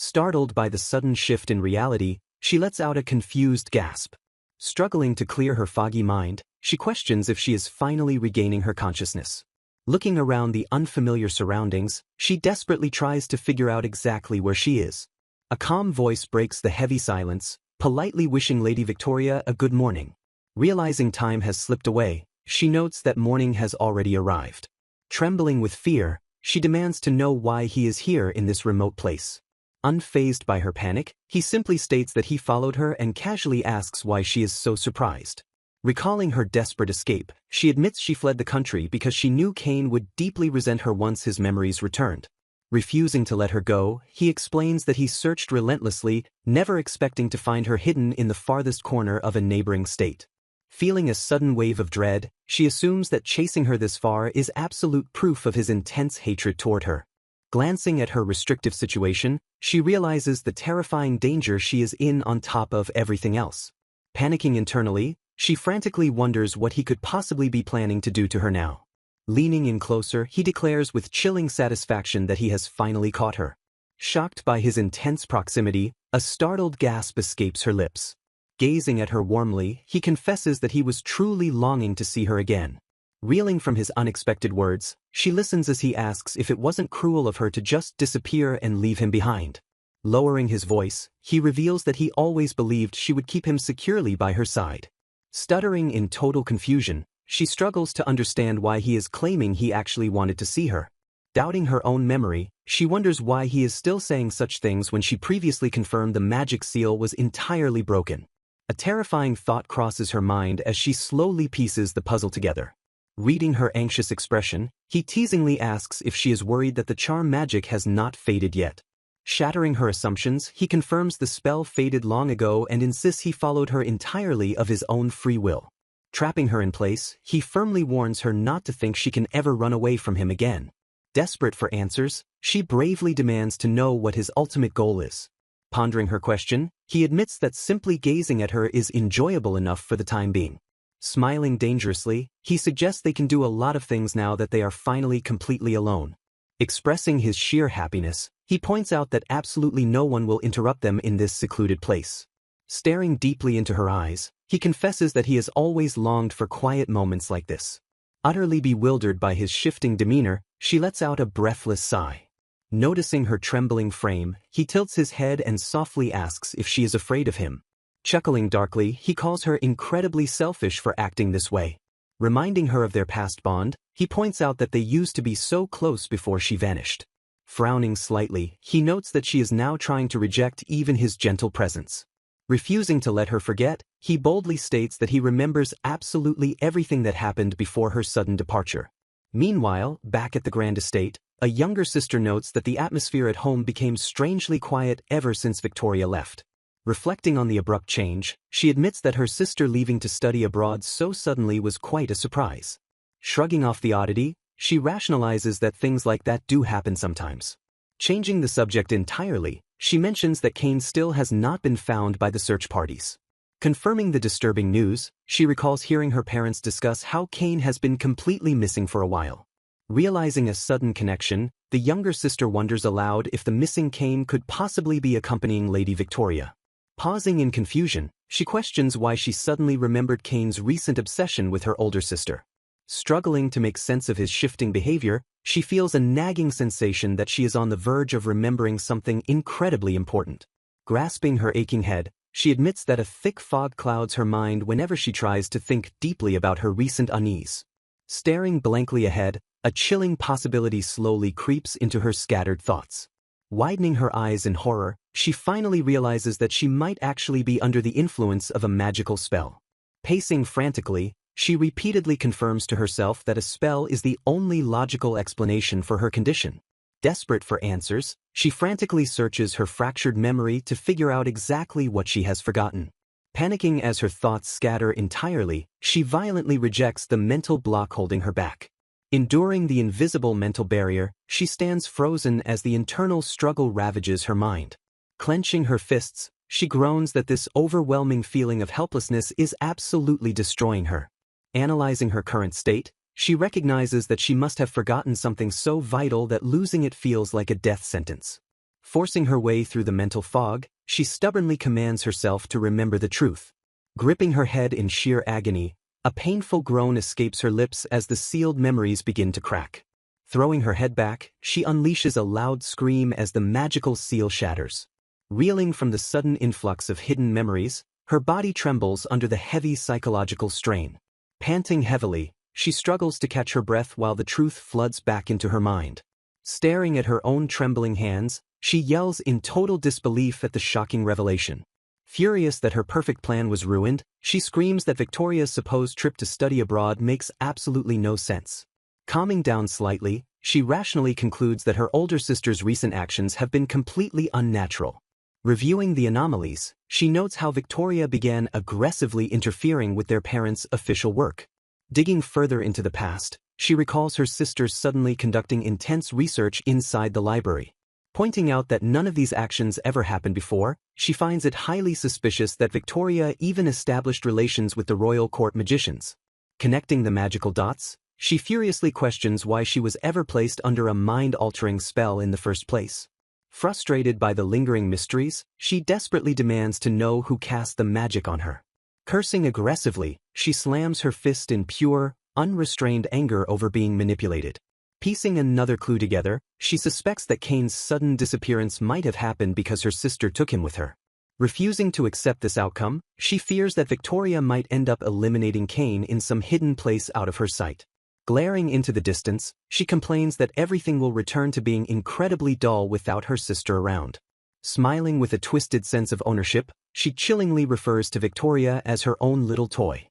Startled by the sudden shift in reality, she lets out a confused gasp. Struggling to clear her foggy mind, she questions if she is finally regaining her consciousness. Looking around the unfamiliar surroundings, she desperately tries to figure out exactly where she is. A calm voice breaks the heavy silence, politely wishing Lady Victoria a good morning. Realizing time has slipped away, she notes that morning has already arrived. Trembling with fear, she demands to know why he is here in this remote place. Unfazed by her panic, he simply states that he followed her and casually asks why she is so surprised. Recalling her desperate escape, she admits she fled the country because she knew Kane would deeply resent her once his memories returned. Refusing to let her go, he explains that he searched relentlessly, never expecting to find her hidden in the farthest corner of a neighboring state. Feeling a sudden wave of dread, she assumes that chasing her this far is absolute proof of his intense hatred toward her. Glancing at her restrictive situation, she realizes the terrifying danger she is in on top of everything else. Panicking internally, she frantically wonders what he could possibly be planning to do to her now. Leaning in closer, he declares with chilling satisfaction that he has finally caught her. Shocked by his intense proximity, a startled gasp escapes her lips. Gazing at her warmly, he confesses that he was truly longing to see her again. Reeling from his unexpected words, she listens as he asks if it wasn't cruel of her to just disappear and leave him behind. Lowering his voice, he reveals that he always believed she would keep him securely by her side. Stuttering in total confusion, she struggles to understand why he is claiming he actually wanted to see her. Doubting her own memory, she wonders why he is still saying such things when she previously confirmed the magic seal was entirely broken. A terrifying thought crosses her mind as she slowly pieces the puzzle together. Reading her anxious expression, he teasingly asks if she is worried that the charm magic has not faded yet. Shattering her assumptions, he confirms the spell faded long ago and insists he followed her entirely of his own free will. Trapping her in place, he firmly warns her not to think she can ever run away from him again. Desperate for answers, she bravely demands to know what his ultimate goal is. Pondering her question, he admits that simply gazing at her is enjoyable enough for the time being. Smiling dangerously, he suggests they can do a lot of things now that they are finally completely alone. Expressing his sheer happiness, he points out that absolutely no one will interrupt them in this secluded place. Staring deeply into her eyes, he confesses that he has always longed for quiet moments like this. Utterly bewildered by his shifting demeanor, she lets out a breathless sigh. Noticing her trembling frame, he tilts his head and softly asks if she is afraid of him. Chuckling darkly, he calls her incredibly selfish for acting this way. Reminding her of their past bond, he points out that they used to be so close before she vanished. Frowning slightly, he notes that she is now trying to reject even his gentle presence. Refusing to let her forget, he boldly states that he remembers absolutely everything that happened before her sudden departure. Meanwhile, back at the Grand Estate, a younger sister notes that the atmosphere at home became strangely quiet ever since Victoria left. Reflecting on the abrupt change, she admits that her sister leaving to study abroad so suddenly was quite a surprise. Shrugging off the oddity, she rationalizes that things like that do happen sometimes. Changing the subject entirely, she mentions that Kane still has not been found by the search parties. Confirming the disturbing news, she recalls hearing her parents discuss how Kane has been completely missing for a while. Realizing a sudden connection, the younger sister wonders aloud if the missing Kane could possibly be accompanying Lady Victoria. Pausing in confusion, she questions why she suddenly remembered Kane's recent obsession with her older sister. Struggling to make sense of his shifting behavior, she feels a nagging sensation that she is on the verge of remembering something incredibly important. Grasping her aching head, she admits that a thick fog clouds her mind whenever she tries to think deeply about her recent unease. Staring blankly ahead, a chilling possibility slowly creeps into her scattered thoughts. Widening her eyes in horror, she finally realizes that she might actually be under the influence of a magical spell. Pacing frantically, she repeatedly confirms to herself that a spell is the only logical explanation for her condition. Desperate for answers, she frantically searches her fractured memory to figure out exactly what she has forgotten. Panicking as her thoughts scatter entirely, she violently rejects the mental block holding her back. Enduring the invisible mental barrier, she stands frozen as the internal struggle ravages her mind. Clenching her fists, she groans that this overwhelming feeling of helplessness is absolutely destroying her. Analyzing her current state, she recognizes that she must have forgotten something so vital that losing it feels like a death sentence. Forcing her way through the mental fog, she stubbornly commands herself to remember the truth. Gripping her head in sheer agony, a painful groan escapes her lips as the sealed memories begin to crack. Throwing her head back, she unleashes a loud scream as the magical seal shatters. Reeling from the sudden influx of hidden memories, her body trembles under the heavy psychological strain. Panting heavily, she struggles to catch her breath while the truth floods back into her mind. Staring at her own trembling hands, she yells in total disbelief at the shocking revelation. Furious that her perfect plan was ruined, she screams that Victoria's supposed trip to study abroad makes absolutely no sense. Calming down slightly, she rationally concludes that her older sister's recent actions have been completely unnatural. Reviewing the anomalies, she notes how Victoria began aggressively interfering with their parents' official work. Digging further into the past, she recalls her sisters suddenly conducting intense research inside the library. Pointing out that none of these actions ever happened before, she finds it highly suspicious that Victoria even established relations with the royal court magicians. Connecting the magical dots, she furiously questions why she was ever placed under a mind-altering spell in the first place. Frustrated by the lingering mysteries, she desperately demands to know who cast the magic on her. Cursing aggressively, she slams her fist in pure, unrestrained anger over being manipulated. Piecing another clue together, she suspects that Kane's sudden disappearance might have happened because her sister took him with her. Refusing to accept this outcome, she fears that Victoria might end up eliminating Kane in some hidden place out of her sight. Glaring into the distance, she complains that everything will return to being incredibly dull without her sister around. Smiling with a twisted sense of ownership, she chillingly refers to Victoria as her own little toy.